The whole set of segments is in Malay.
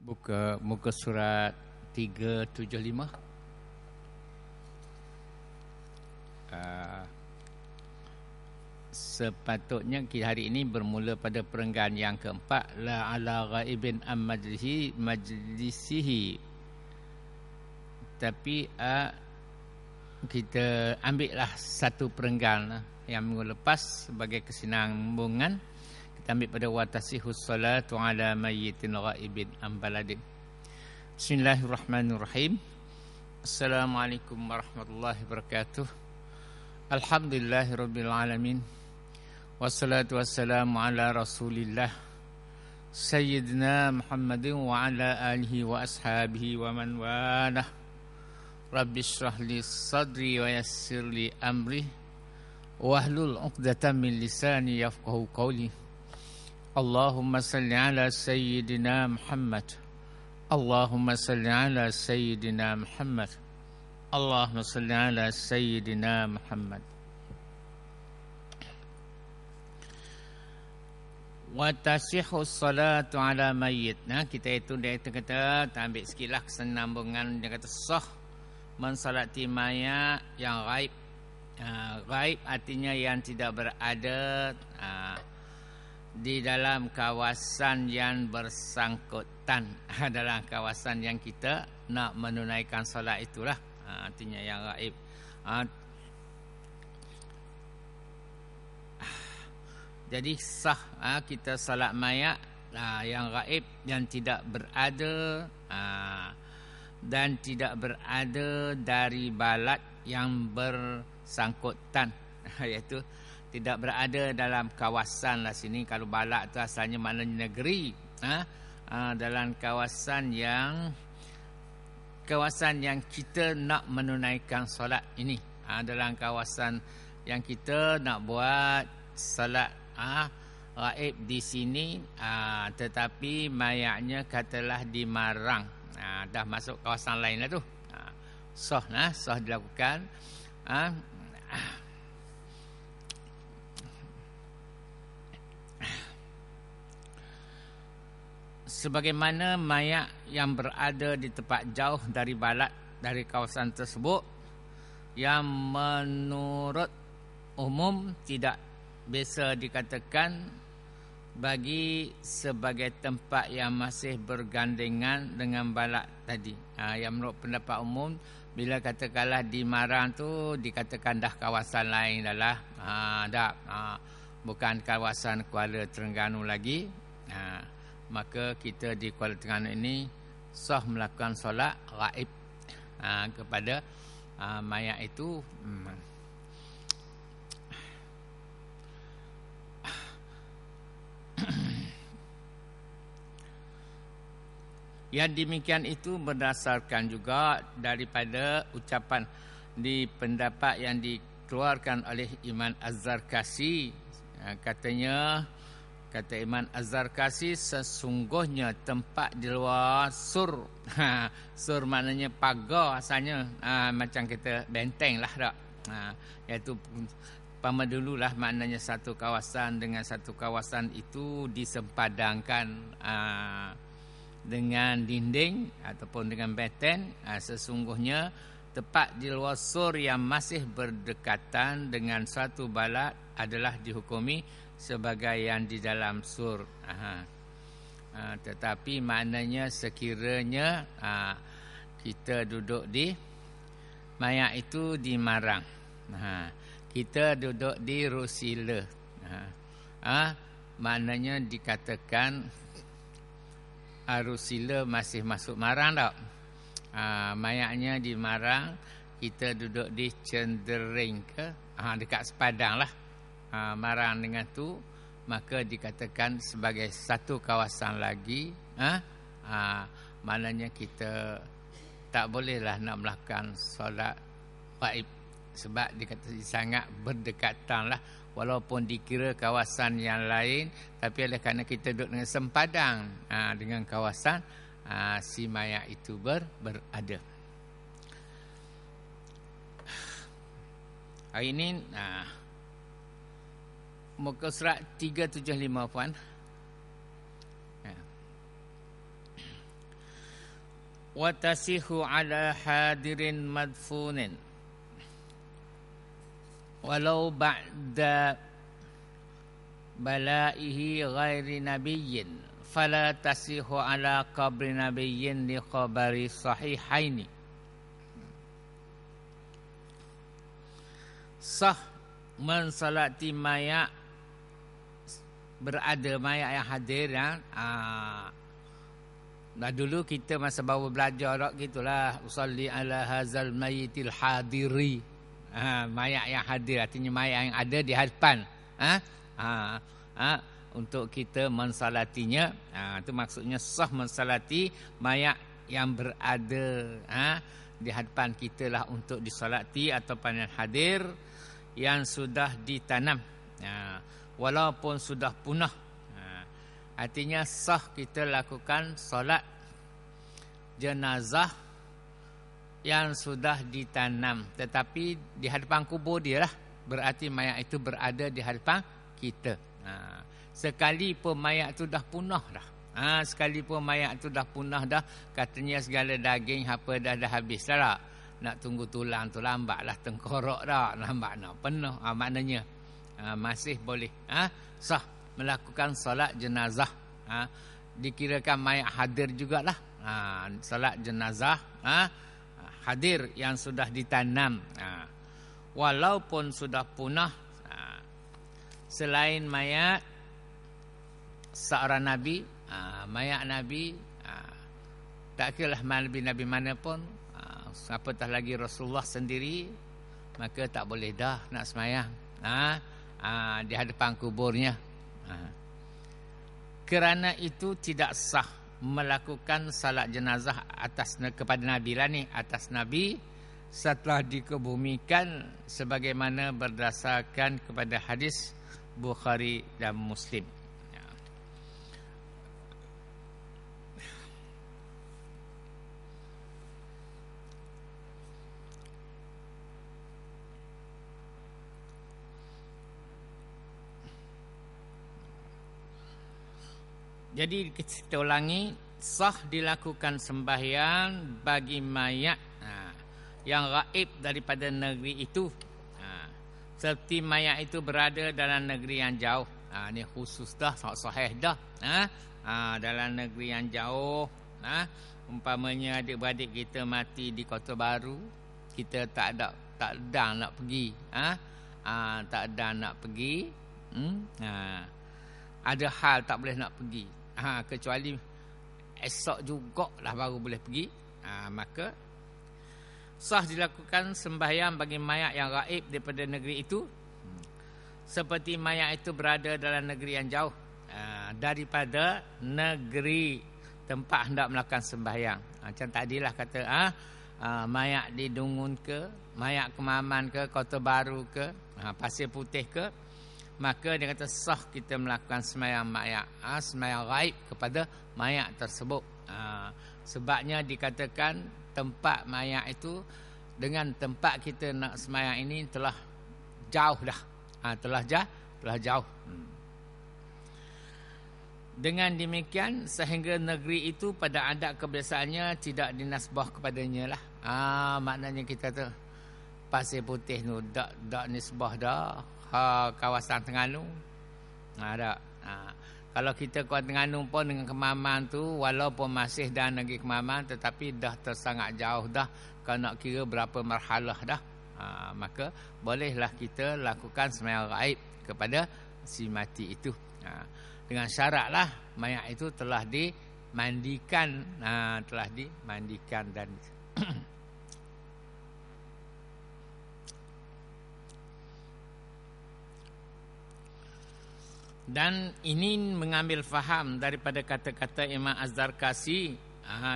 Buka muka surat 375. Sepatutnya kita hari ini bermula pada perenggan yang keempat, la ala ghaibin am majlisihi. Tapi kita ambillah satu perenggan yang minggu lepas sebagai kesinambungan. Kita ambil pada watasihus salatu ala mayyitin ghaibin am baladin. Bismillahirrahmanirrahim. Assalamualaikum warahmatullahi wabarakatuh. Alhamdulillahirabbil alamin. Wassalatu wassalamu ala Rasulillah Sayyidina Muhammadin wa ala alihi wa ashabihi wa man walah. Rabbi shrah li sadri wa yassir li amri wahlul 'uqdatam min lisani yafqahu qawli. Allahumma salli ala Sayyidina Muhammad. Allahumma salli ala Sayyidina Muhammad. Allahumma salli ala Sayyidina Muhammad. Wa tasihhu salatu ala mayyit. Nah, kita itu dia kata ambil sikitlah kesinambungan. Dia kata sah mensolati mayat yang ghaib. Ghaib artinya yang tidak berada di dalam kawasan yang bersangkutan. Dalam kawasan yang kita nak menunaikan solat itulah, artinya yang ghaib. Jadi sah kita salat mayat yang gaib, yang tidak berada dan tidak berada dari balad yang bersangkutan, iaitu tidak berada dalam kawasan lah sini. Kalau balad tu asalnya maknanya negeri, dalam kawasan yang kita nak menunaikan solat ini, dalam kawasan yang kita nak buat salat gaib di sini, tetapi mayatnya katalah di Marang, dah masuk kawasan lain lah tu, sah dilakukan. Sebagaimana mayat yang berada di tempat jauh dari balad, dari kawasan tersebut, yang menurut umum tidak biasa dikatakan bagi sebagai tempat yang masih bergandengan dengan balad tadi. Yang menurut pendapat umum, bila katakanlah di Marang tu dikatakan dah kawasan lain dah lah, bukan kawasan Kuala Terengganu lagi. Maka kita di Kuala Terengganu ini sah melakukan solat gaib kepada mayat itu. Yang demikian itu berdasarkan juga daripada ucapan di pendapat yang dikeluarkan oleh Imam Az-Zarkashi. Kata Imam Az-Zarkashi, sesungguhnya tempat di luar sur. Sur maknanya pagar asalnya, macam kita benteng lah tak. Iaitu pada dululah maknanya satu kawasan dengan satu kawasan itu disempadankan dengan dinding ataupun dengan benteng. Sesungguhnya tepat di luar sur yang masih berdekatan dengan suatu balad adalah dihukumi sebagai yang di dalam sur. Tetapi maknanya sekiranya kita duduk di mayat itu di Marang, kita duduk di Rusila, maknanya dikatakan Rusila masih masuk Marang tak? Mayatnya di Marang, kita duduk di Cendering ke, dekat Sepadang lah, Marang dengan tu, maka dikatakan sebagai satu kawasan lagi. Maknanya kita tak bolehlah nak melakukan solat gaib, sebab dikata sangat berdekatan lah. Walaupun dikira kawasan yang lain, tapi oleh kerana kita duduk dengan sempadan dengan kawasan si mayat itu berada. Hari ini muka surat 375 puan. wa tasihu ala hadirin madfunin walau ba'da balaihi ghairi nabiyyin fala tasihu ala qabri nabiyyin li khabari sahihaini. Sah mensalati mayat berada, mayat yang hadir ya. Dah dulu kita masa baru belajar tak gitulah, usalli ala hazal mayyitil hadiri. Mayat yang hadir artinya mayat yang ada di hadapan. Untuk kita mensalatinya. Itu maksudnya sah mensalati mayat yang berada di hadapan kita lah untuk disalati ataupun yang hadir yang sudah ditanam. Walaupun sudah punah. Artinya sah kita lakukan solat jenazah yang sudah ditanam. Tetapi di hadapan kubur dia lah. Berarti mayat itu berada di hadapan kita. Sekalipun mayat itu dah punah dah. Sekalipun mayat itu dah punah dah. Katanya segala daging apa dah habis dah. Nak tunggu tulang tu lambat lah, tengkorak dah. Lambat nak penuh. Maknanya masih boleh sah melakukan solat jenazah. Dikirakan mayat hadir jugalah. Solat jenazah hadir yang sudah ditanam. Walaupun sudah punah. Selain mayat seorang Nabi, mayat Nabi, tak kira lah Nabi mana pun, apatah lagi Rasulullah sendiri, maka tak boleh dah nak semayang di hadapan kuburnya. Kerana itu tidak sah melakukan salat jenazah kepada Nabi lah ni, atas Nabi setelah dikebumikan sebagaimana berdasarkan kepada hadis Bukhari dan Muslim. Jadi kita ulangi, sah dilakukan sembahyang bagi mayat yang gaib daripada negeri itu. Seperti mayat itu berada dalam negeri yang jauh. Ini khusus dah, sahih dah. Dalam negeri yang jauh. Umpamanya adik-beradik kita mati di Kota Baru, kita tak ada nak pergi. Tak ada nak pergi. Ada hal tak boleh nak pergi. Kecuali esok jugalah baru boleh pergi. Maka sah dilakukan sembahyang bagi mayat yang gaib daripada negeri itu, seperti mayat itu berada dalam negeri yang jauh daripada negeri tempat hendak melakukan sembahyang. Macam tadilah kata mayat di Dungun ke, mayat Kemaman ke, Kota Baru ke, Pasir Putih ke, maka dia kata sah kita melakukan sembahyang mayat, sembahyang gaib kepada mayat tersebut. Sebabnya dikatakan tempat mayat itu dengan tempat kita nak sembahyang ini telah jauh dah. Telah jauh. Dengan demikian sehingga negeri itu pada adat kebiasaannya tidak dinasbah kepadanya lah. Maknanya kita tu Pasir Putih tu dak nisbah dah. Kawasan Terengganu. Tak. Kalau kita kuat Terengganu pun dengan Kemaman tu, walaupun masih dalam negeri Kemaman, tetapi dah tersangat jauh dah. Kalau nak kira berapa marhalah dah. Maka bolehlah kita lakukan sembahyang gaib kepada si mati itu. Dengan syaratlah mayat itu telah dimandikan. Telah dimandikan dan dan ini mengambil faham daripada kata-kata Imam Az-Zarkashi.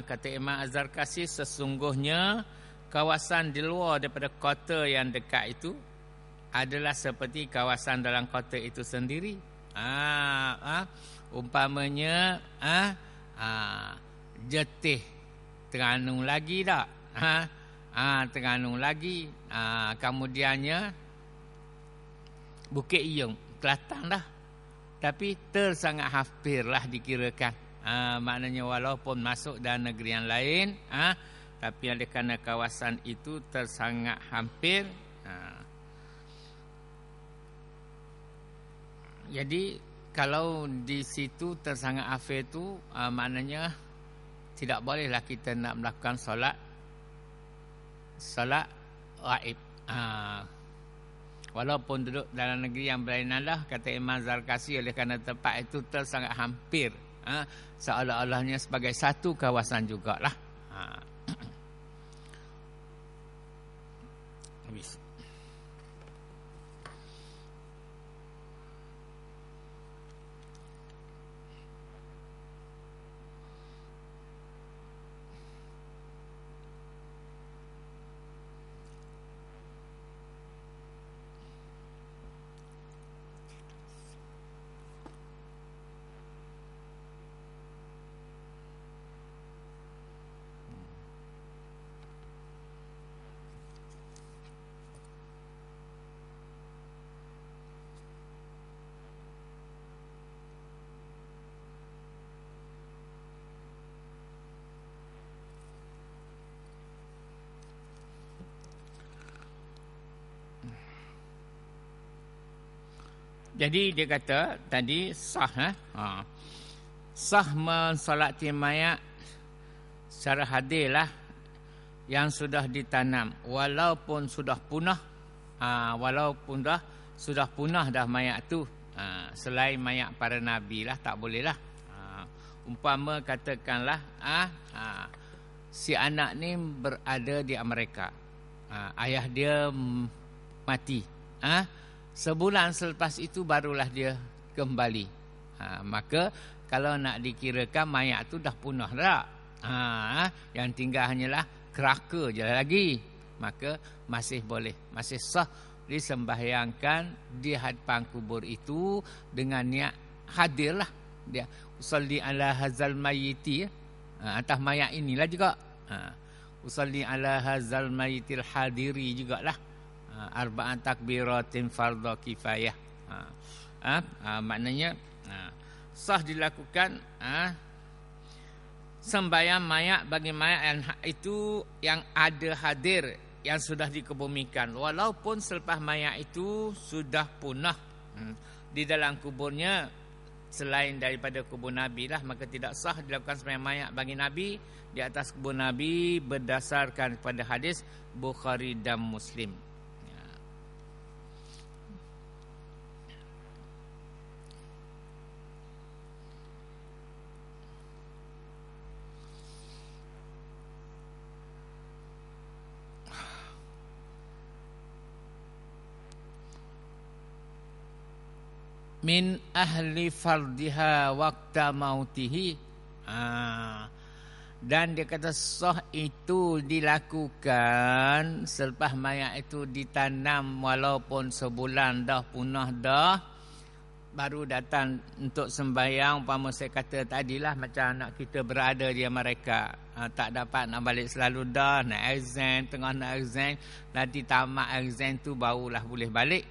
Kata Imam Az-Zarkashi, sesungguhnya kawasan di luar daripada kota yang dekat itu adalah seperti kawasan dalam kota itu sendiri. Umpamanya Jetih Terengganu lagi tak? Terengganu lagi. Kemudiannya Bukit Iyong, Kelantan dah. Tapi tersangat hampir lah dikirakan. Maknanya walaupun masuk dalam negeri yang lain, tapi oleh kerana kawasan itu tersangat hampir, jadi kalau di situ tersangat hampir tu, maknanya tidak bolehlah kita nak melakukan solat gaib. Walaupun duduk dalam negeri yang berlainan lah, kata Imam Zarkasi, oleh kerana tempat itu tersangat hampir, seolah-olahnya sebagai satu kawasan jugalah. Habis. Jadi dia kata tadi sah, sah mensolati mayat secara hadirlah yang sudah ditanam, walaupun sudah punah, sudah punah dah mayat tu, selain mayat para nabi lah, tak boleh lah. Umpama katakanlah si anak ni berada di Amerika, ayah dia mati, sebulan selepas itu barulah dia kembali. Maka kalau nak dikirakan mayat tu dah punah dah, yang tinggal hanyalah keraka je lagi, maka masih boleh, masih sah disembahyangkan di hadapan kubur itu dengan niat hadirlah dia. Usalli ala hazal mayyiti, atas mayat inilah juga. Usalli ala hazal mayyitil hadiri jugalah. Arba'an takbiratin fardhu kifayah. Maknanya sah dilakukan sembahyang mayat bagi mayat yang itu yang ada hadir, yang sudah dikebumikan, walaupun selepas mayat itu sudah punah di dalam kuburnya selain daripada kubur Nabi lah, maka tidak sah dilakukan sembahyang mayat bagi Nabi di atas kubur Nabi berdasarkan pada hadis Bukhari dan Muslim. Min ahli fardiha waqta mautihi, dan dia kata sah itu dilakukan selepas mayat itu ditanam, walaupun sebulan dah punah dah, baru datang untuk sembahyang. Umpama saya kata tadilah, macam anak kita berada di Amerika, tak dapat nak balik selalu dah, nak exam, tengah nak exam, nanti tamat exam tu barulah boleh balik.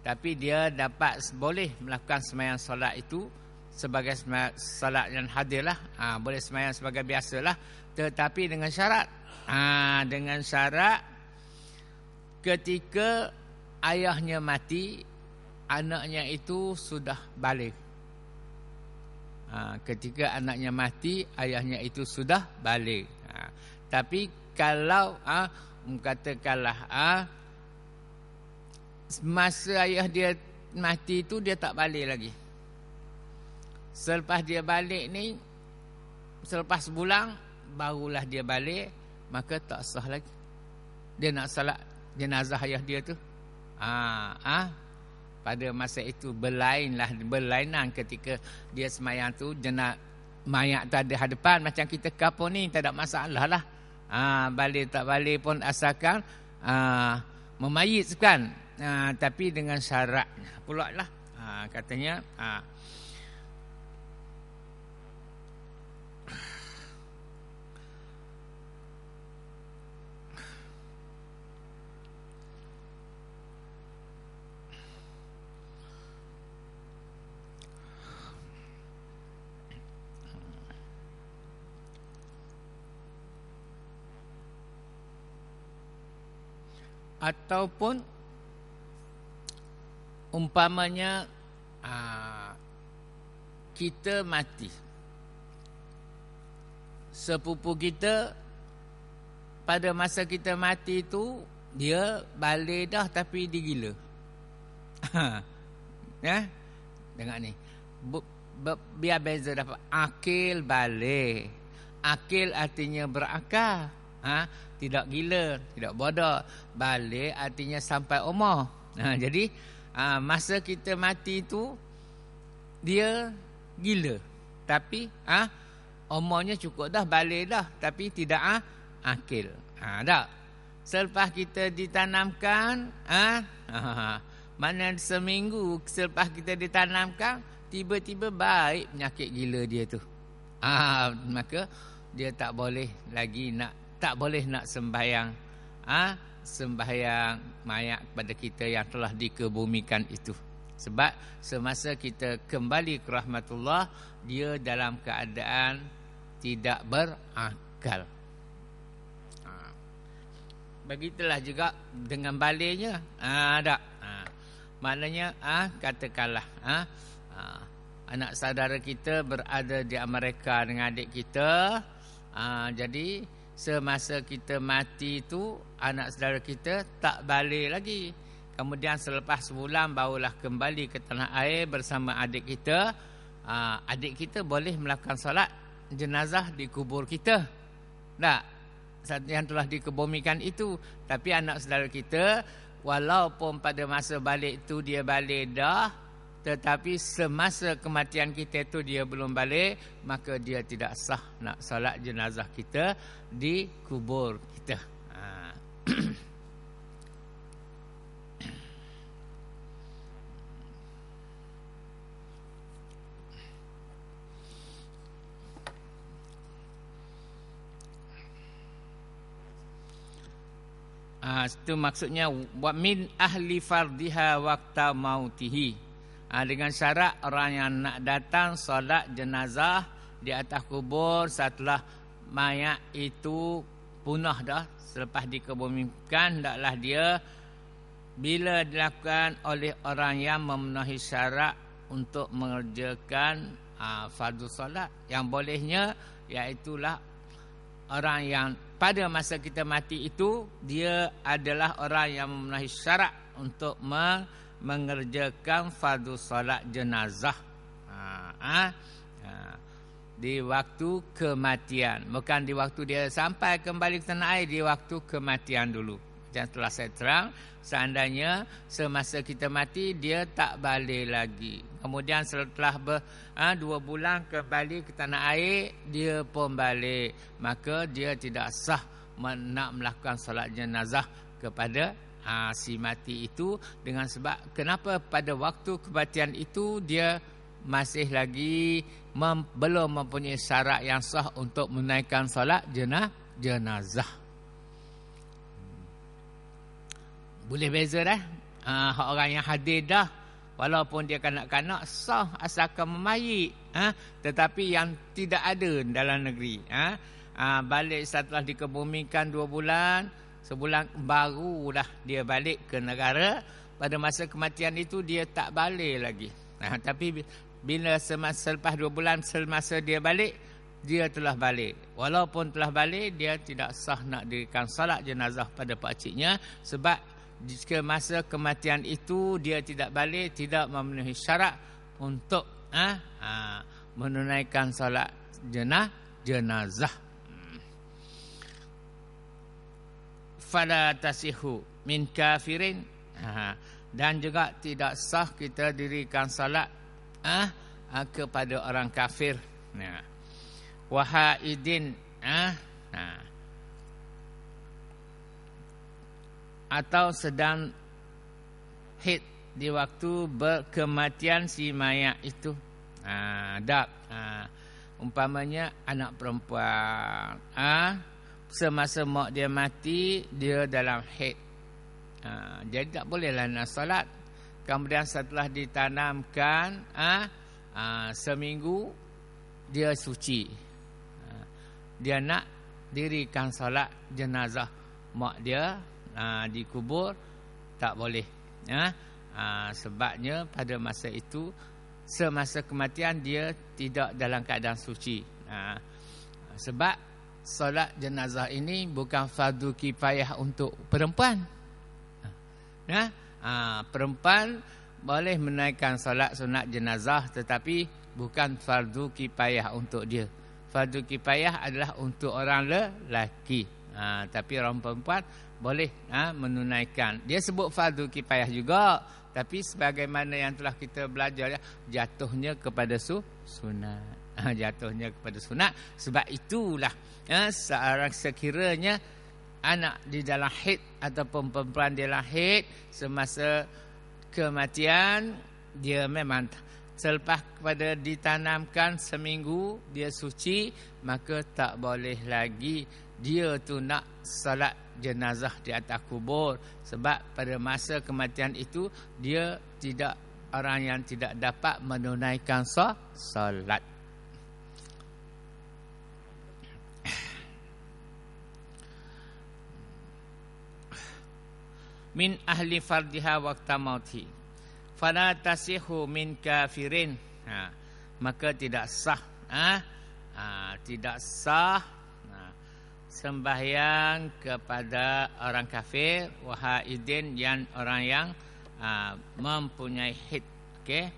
Tapi dia dapat boleh melakukan sembahyang solat itu sebagai solat yang hadirlah, boleh sembahyang sebagai biasalah, tetapi dengan syarat, dengan syarat ketika ayahnya mati, anaknya itu sudah balik. Ketika anaknya mati, ayahnya itu sudah balik. Tapi kalau katakanlah masa ayah dia mati itu dia tak balik lagi, selepas dia balik ni, selepas sebulan barulah dia balik, maka tak sah lagi dia nak salat jenazah ayah dia tu. Pada masa itu berlainan ketika dia semayang tu, mayat tu ada hadapan, macam kita kapur ni tak ada masalah lah. Balik tak balik pun asalkan memayitkan, tapi dengan syarat pula lah, katanya Ataupun umpamanya kita mati, sepupu kita pada masa kita mati tu dia balik dah tapi dia gila. Ya, dengar ni. Biar beza dapat. Akil balik. Akil artinya berakal. Tidak gila, tidak bodoh. Balik artinya sampai umur. Jadi masa kita mati tu dia gila. Tapi umurnya cukup dah, balik dah, tapi tidak akil. Tak. Selepas kita ditanamkan, mana seminggu selepas kita ditanamkan, tiba-tiba baik penyakit gila dia tu. Maka dia tak boleh nak sembahyang sembahyang mayat kepada kita yang telah dikebumikan itu. Sebab semasa kita kembali ke rahmatullah, dia dalam keadaan tidak berakal. Begitulah juga dengan baliknya. Maknanya katakanlah anak saudara kita berada di Amerika dengan adik kita. Jadi semasa kita mati tu anak saudara kita tak balik lagi. Kemudian selepas sebulan barulah kembali ke tanah air bersama adik kita. Adik kita boleh melakukan solat jenazah di kubur kita. Tak? Yang telah dikebumikan itu. Tapi anak saudara kita, walaupun pada masa balik tu dia balik dah, tetapi semasa kematian kita tu dia belum balik, maka dia tidak sah nak solat jenazah kita di kubur kita. Itu maksudnya wa min ahli fardiha waqta mautihi. Dengan syarat orang yang nak datang solat jenazah di atas kubur setelah mayat itu punah dah, selepas dikebumikan, hendaklah dia bila dilakukan oleh orang yang memenuhi syarat untuk mengerjakan fardu solat. Yang bolehnya iaitulah orang yang pada masa kita mati itu dia adalah orang yang memenuhi syarat untuk mengerjakan fardu solat jenazah di waktu kematian. Bukan di waktu dia sampai kembali ke tanah air, di waktu kematian dulu. Dan telah saya terang, seandainya semasa kita mati dia tak balik lagi, kemudian setelah 2 bulan kembali ke tanah air, dia pun balik, maka dia tidak sah nak melakukan solat jenazah kepada si mati itu. Dengan sebab kenapa pada waktu kematian itu dia masih lagi belum mempunyai syarat yang sah untuk menaikkan solat jenazah. Boleh beza dah. Orang yang hadir dah, walaupun dia kanak-kanak, sah asalkan memayit. Tetapi yang tidak ada dalam negeri, balik setelah dikebumikan 2 bulan, sebulan barulah dia balik ke negara. Pada masa kematian itu dia tak balik lagi. Tapi bila selepas 2 bulan semasa dia balik, dia telah balik. Walaupun telah balik, dia tidak sah nak dirikan salat jenazah pada pakciknya. Sebab jika masa kematian itu dia tidak balik, tidak memenuhi syarat untuk menunaikan solat jenazah. Fala tasihu min kafirin, dan juga tidak sah kita dirikan solat kepada orang kafir. Wahaidin, atau sedang haid di waktu berkematian si mayat itu. Umpamanya anak perempuan, semasa mak dia mati dia dalam haid, jadi tak bolehlah nak solat. Kemudian setelah ditanamkan seminggu dia suci, dia nak dirikan solat jenazah mak dia. dikubur, tak boleh. Sebabnya pada masa itu, semasa kematian dia tidak dalam keadaan suci. Sebab solat jenazah ini bukan fardu kifayah untuk perempuan. Perempuan boleh menaikkan solat sunat jenazah, tetapi bukan fardu kifayah untuk dia. Fardu kifayah adalah untuk orang lelaki. Tapi orang perempuan boleh menunaikan. Dia sebut fardu kifayah juga, tapi sebagaimana yang telah kita belajar, jatuhnya kepada sunat. Jatuhnya kepada sunat. Sebab itulah seorang sekiranya anak di dalam haid ataupun perempuan di dalam haid semasa kematian, dia memang selepas kepada ditanamkan seminggu dia suci, maka tak boleh lagi dia tu nak salat jenazah di atas kubur. Sebab pada masa kematian itu dia tidak, orang yang tidak dapat menunaikan salat. Min ahli fardiha waqta mauti fala tasihu min kafirin. Maka tidak sah, tidak sah sembahyang kepada orang kafir, wahaidin, yang orang yang mempunyai haid. Okey.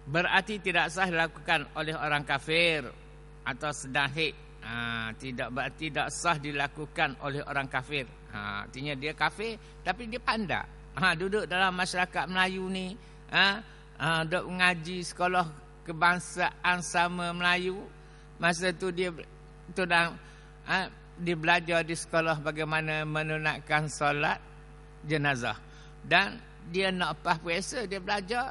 Berarti tidak sah dilakukan oleh orang kafir atau sedang haid. Tidak sah dilakukan oleh orang kafir. Artinya dia kafir tapi dia pandai. Duduk dalam masyarakat Melayu ni, duduk mengaji sekolah kebangsaan sama Melayu. Masa tu dia belajar di sekolah bagaimana menunaikan solat jenazah. Dan dia nak lepas puasa, dia belajar,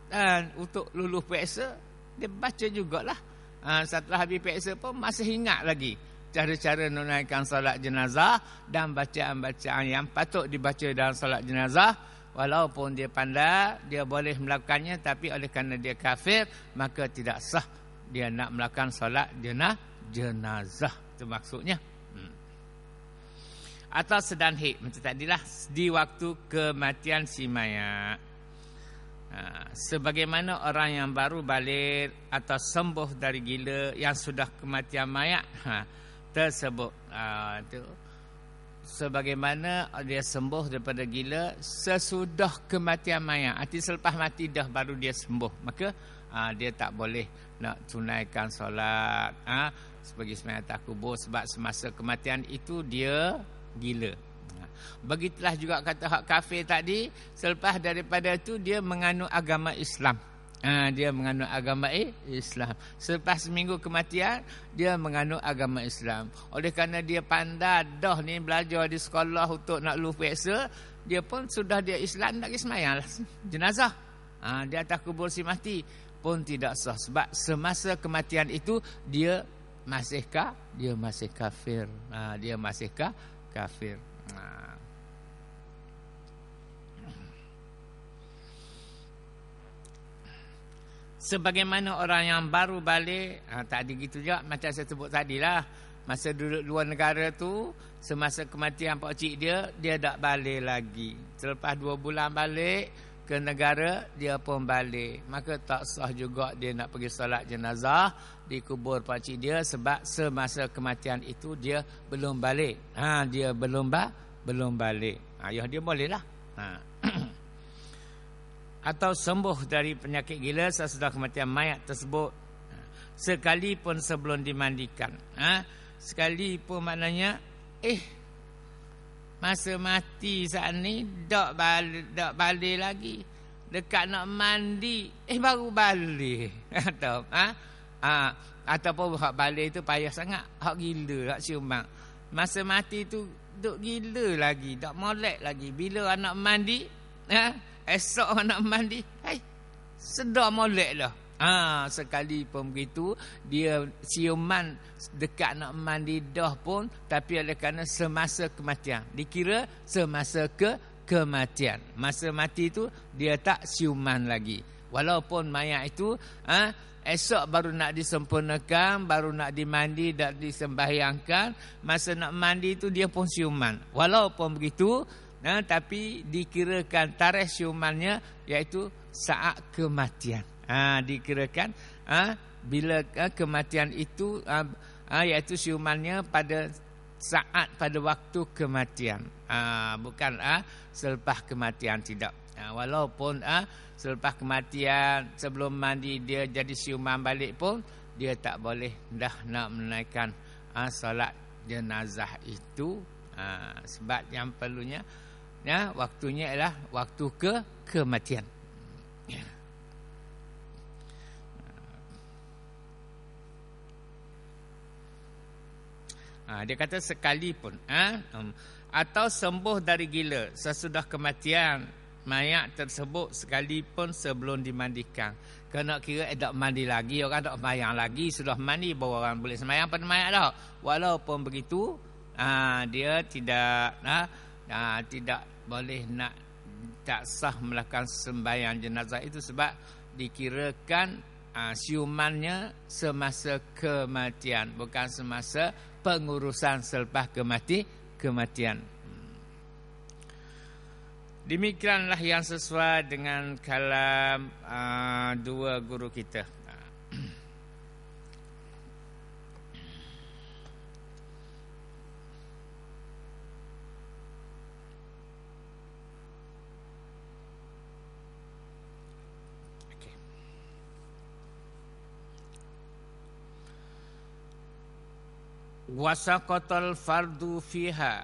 dan untuk lulus puasa dia baca jugalah. Setelah habis puasa pun masih ingat lagi cara-cara menunaikan solat jenazah dan bacaan-bacaan yang patut dibaca dalam solat jenazah. Walaupun dia pandai, dia boleh melakukannya, tapi oleh kerana dia kafir, maka tidak sah dia nak melakukan solat jenazah. Itu maksudnya. Atau sedang haid, macam tadilah, di waktu kematian si mayat. Sebagaimana orang yang baru balik atau sembuh dari gila yang sudah kematian mayat tersebut, sebagaimana dia sembuh daripada gila sesudah kematian mayat, arti selepas mati dah baru dia sembuh, maka dia tak boleh nak tunaikan solat sebagai sembahyang atas kubur, sebab semasa kematian itu dia gila. Begitulah juga kata hak kafir tadi, selepas daripada itu dia menganut agama Islam. Dia menganut agama Islam. Selepas seminggu kematian, dia menganut agama Islam. Oleh kerana dia pandai dah ni belajar di sekolah untuk nak lulus puasa, dia pun sudah dia Islam, nak pergi sembahyang jenazah di atas kubur si mati pun tidak sah, sebab semasa kematian itu dia masih kafir. Dia masih kafir. Sebagaimana orang yang baru balik, tadi gitu juga macam saya sebut tadilah, masa duduk luar negara tu, semasa kematian pakcik dia tak balik lagi. Selepas 2 bulan balik ke negara, dia pun balik. Maka tak sah juga dia nak pergi solat jenazah di kubur pakcik dia, sebab semasa kematian itu dia belum balik. Dia belum balik. Ayah dia bolehlah. Atau sembuh dari penyakit gila sesudah kematian mayat tersebut, sekalipun sebelum dimandikan. Sekalipun maknanya masa mati saat ni tak balik lagi, dekat nak mandi baru balik. Ataupun hak balik itu payah sangat, hak gila, hak siuman. Masa mati tu duk gila lagi, tak molek lagi. Bila anak mandi, esok nak mandi, sedar molek lah. Sekali pun begitu, dia siuman dekat nak mandi dah pun, tapi oleh kerana semasa kematian, dikira semasa kematian. Masa mati tu dia tak siuman lagi. Walaupun mayat itu esok baru nak disempurnakan, baru nak dimandi dan disembahyangkan, masa nak mandi itu dia pun siuman. Walaupun begitu, tapi dikirakan tarikh siumannya iaitu saat kematian. Dikirakan bila kematian itu iaitu siumannya pada saat, pada waktu kematian. Bukan selepas kematian, tidak. Walaupun selepas kematian, sebelum mandi dia jadi siuman balik pun, dia tak boleh dah nak menaikkan solat jenazah itu. Sebab yang perlunya, waktunya ialah waktu kematian. Dia kata sekalipun atau sembuh dari gila sesudah kematian mayat tersebut, sekalipun sebelum dimandikan. Kena kira tak mandi lagi, orang tak sembahyang lagi, sudah mandi baru orang boleh sembahyang pada mayat dah. Walaupun begitu, dia tidak tidak boleh nak, tak sah melakukan sembahyang jenazah itu sebab dikirakan siumannya semasa kematian, bukan semasa pengurusan selepas kematian. Demikianlah yang sesuai dengan kalam dua guru kita. Wasaqatal fardu fiha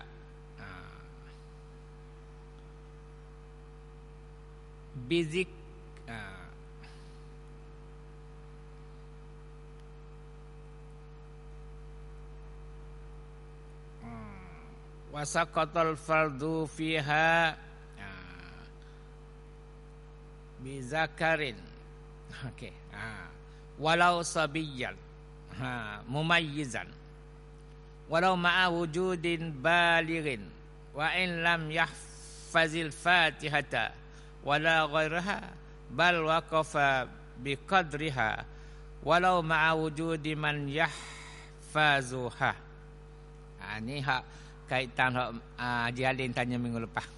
bizik wasaqatal fardu fiha bizakarin, walau sabiyyan mumayyizan, walau ma'a wujudin balighin, wa in lam yahfazil fatihata wala ghairaha bal waqafa biqadriha, walau ma'a wujudi man yahfazuha. Ini hak kaitan hak Haji tanya minggu lepas.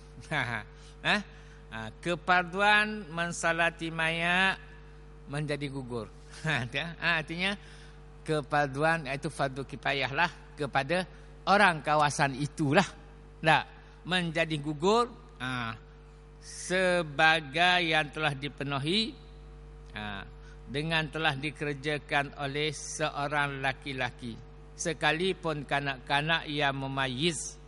Keparduan mensalati mayat menjadi gugur. Artinya keparduan iaitu fardu kifayah lah kepada orang kawasan itulah, menjadi gugur sebagai yang telah dipenuhi dengan telah dikerjakan oleh seorang laki-laki, sekalipun kanak-kanak yang memayyiz,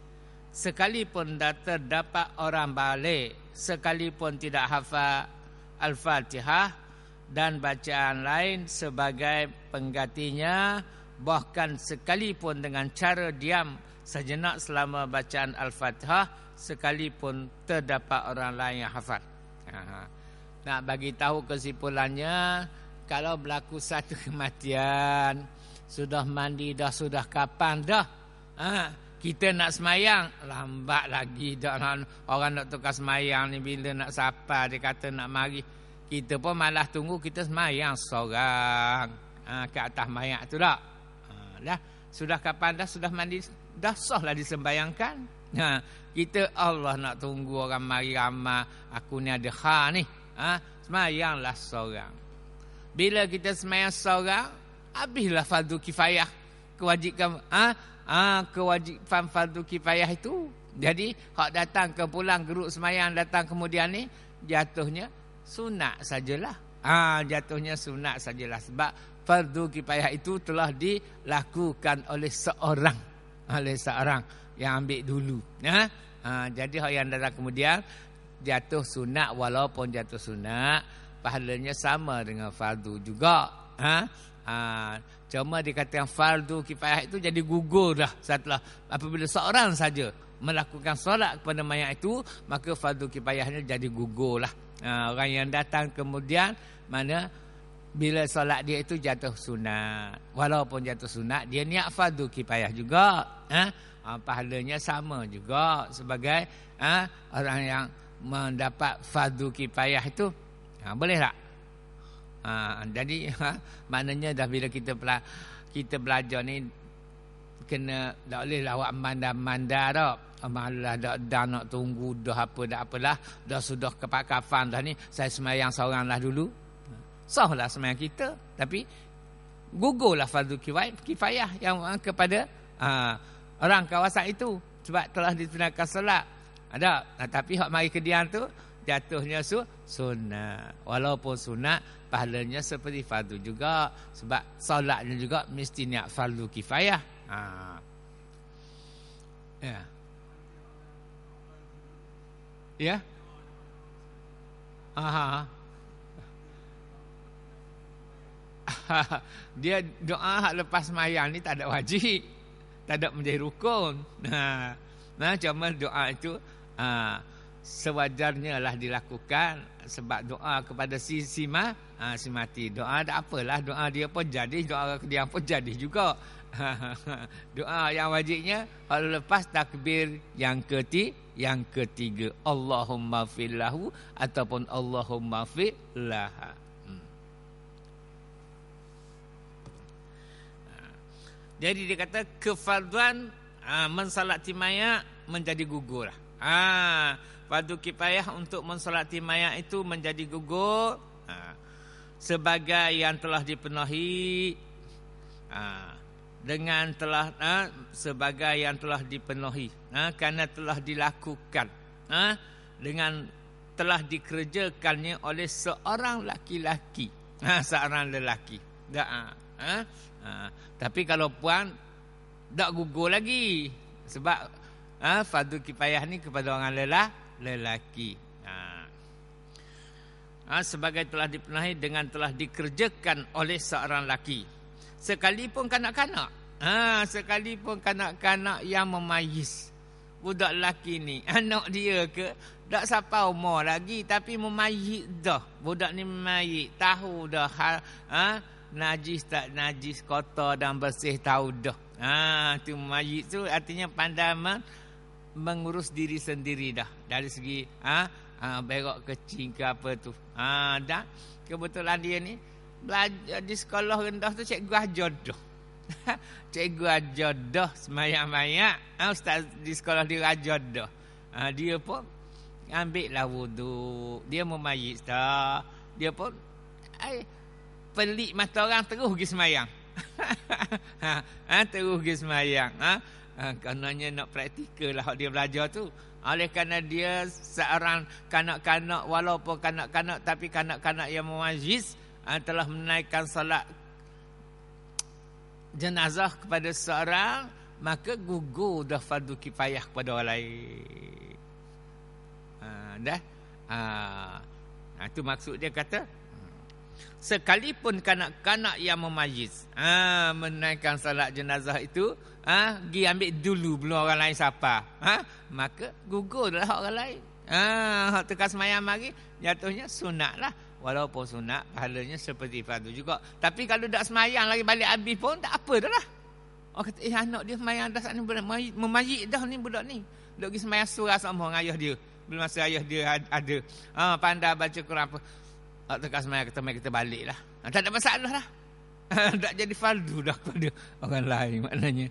sekalipun terdapat orang balik, sekalipun tidak hafal Al-Fatihah dan bacaan lain sebagai penggantinya, bahkan sekalipun dengan cara diam sejenak selama bacaan Al-Fatihah, sekalipun terdapat orang lain yang hafal. Nak bagi tahu kesimpulannya, kalau berlaku satu kematian, sudah mandi dah, sudah kapan dah, kita nak semayang, lambat lagi dah. Orang nak tukar semayang ni bila nak sapa, dia kata nak mari, kita pun malah tunggu, kita semayang seorang ke atas mayat tu dah. Sudah kapan dah, sudah mandi dah, sah lah disembayangkan. Kita Allah nak tunggu orang mari ramai, aku ni ada ni, semayanglah seorang. Bila kita semayang seorang, habislah fardu kifayah. Kewajiban kewajiban fardu kifayah itu. Jadi hak datang ke pulang geruk semayang datang kemudian ni, jatuhnya sunat sajalah. Jatuhnya sunat sajalah sebab fardu kifayah itu telah dilakukan oleh seorang yang ambil dulu. Jadi hak yang datang kemudian jatuh sunat, walaupun jatuh sunat pahalanya sama dengan fardu juga. Cuma dikatakan fardu kifayah itu jadi gugur dah setelah apabila seorang saja melakukan solat kepada mayat itu, maka fardu kifayahnya jadi gugur lah. Orang yang datang kemudian mana bila solat dia itu jatuh sunat, walaupun jatuh sunat dia niat fardu kifayah juga, pahalanya sama juga sebagai orang yang mendapat fardu kifayah itu. Boleh tak? Jadi maknanya dah bila kita belajar ni kena tak boleh lawak manda-manda dah. Malah dah nak tunggu dah apalah. Dah sudah kafan dah ni. Saya semayang seorang lah dulu. Sah lah semayang kita. Tapi gugurlah fardu kifayah yang kepada orang kawasan itu. Sebab telah ditunaikan solat. Ada. Tapi hak mari kedian tu jatuhnya sunnah. Walaupun sunat, pahalanya seperti fardu juga. Sebab solatnya juga mesti niat fardu kifayah. Ya. Ya. Dia doa lepas sembahyang ni tak ada wajib. Tak ada menjadi rukun. Cuma doa itu sewajarnya lah dilakukan. Sebab doa kepada si mati. Doa tak apalah. Doa dia pun jadi. Doa dia pun jadi juga. Doa yang wajibnya kalau lepas takbir yang ketiga Allahumma fillahu ataupun Allahumma fillaha. Jadi dia kata kefarduan mensalati mayat menjadi gugur. Fardu kifayah untuk mensalati mayat itu menjadi gugur sebagai yang telah dipenuhi dengan telah sebagai yang telah dipenuhi kerana telah dilakukan dengan telah dikerjakannya oleh seorang laki-laki seorang lelaki tapi kalau puan tak gugur lagi sebab fardu kifayah ni kepada orang lelaki sebagai telah dipenuhi dengan telah dikerjakan oleh seorang lelaki. Sekalipun kanak-kanak. Sekalipun kanak-kanak yang memayis. Budak lelaki ni. Anak dia ke. Tak sampai umur lagi. Tapi memayis dah. Budak ni memayis. Tahu dah. Najis tak najis. Kotor dan bersih. Tahu dah. Tu memayis tu artinya pandai mengurus diri sendiri dah. Dari segi berok kecil ke apa tu. Dan kebetulan dia ni. Belajar di sekolah rendah tu cikgu ajar dah. Cikgu ajar dah semayang-mayang. Ustaz di sekolah dia ajar dah. Dia pun ambil lah wuduk. Dia memayis dah. Dia pun pelik mata orang terus pergi semayang. Terus pergi semayang. Karenanya nak praktikal lah dia belajar tu. Oleh kerana dia seorang kanak-kanak. Walaupun kanak-kanak tapi kanak-kanak yang memayis telah menaikkan solat jenazah kepada seorang, maka gugur dah fardu kifayah kepada orang lain. Itu maksud dia kata sekalipun kanak-kanak yang memayis menaikkan solat jenazah itu pergi ambil dulu belum orang lain siapa, maka gugur dah orang lain. Hak tekan semayang mari jatuhnya sunat lah. Walaupun sunat, pahalanya seperti fardu juga. Tapi kalau tak semayang lagi balik habis pun tak apa dah lah. Orang kata, anak dia semayang dah saat ni memayik dah ni budak ni. Dia pergi semayang surah sama dengan ayah dia. Bila masa ayah dia ada. Pandai baca Quran apa. Tekan semayang kita balik lah. Tak ada masalah lah. Tak jadi fardu dah kepada orang lain maknanya.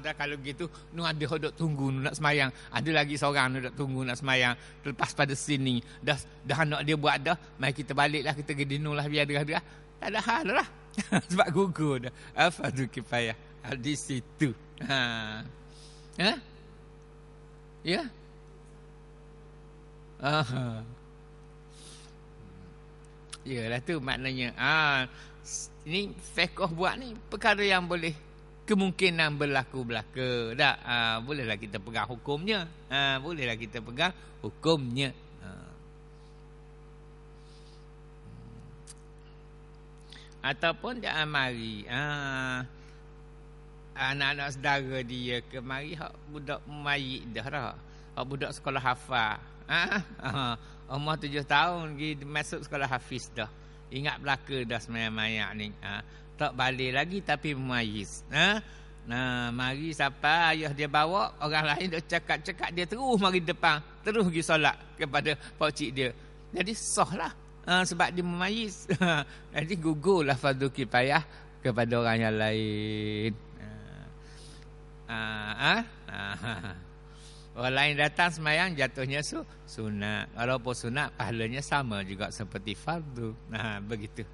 Dah kalau begitu nu ada hodok tunggu nu nak semayang. Ada lagi seorang nu nak tunggu nak semayang lepas pada sini. Dah anak dia buat dah. Mari kita baliklah kita pergi dinu lah biar dia. Tak ada hal lah. Sebab gugur dah. Fardu kifayah di situ. Ya. Yalah tu maknanya. Ini fiqh buat ni perkara yang boleh kemungkinan berlaku-belaka. Tak? Bolehlah kita pegang hukumnya. Bolehlah kita pegang hukumnya. Ataupun dia mari. Anak-anak saudara dia ke mari hak budak mayit dah dah. Hak budak sekolah hafal. Umur 7 tahun pergi masuk sekolah hafiz dah. Ingat belaka dah semayang-mayang ni. Tak balik lagi tapi memayis. Mari siapa ayah dia bawa, orang lain dah cakap-cakap dia terus mari depan, terus pergi solat kepada pak cik dia. Jadi sah lah. Sebab dia memayis. Jadi gugurlah fardu kifayah kepada orang yang lain. Orang lain datang semayang jatuhnya sunat. Walaupun sunat pahalanya sama juga seperti fardu. Begitu.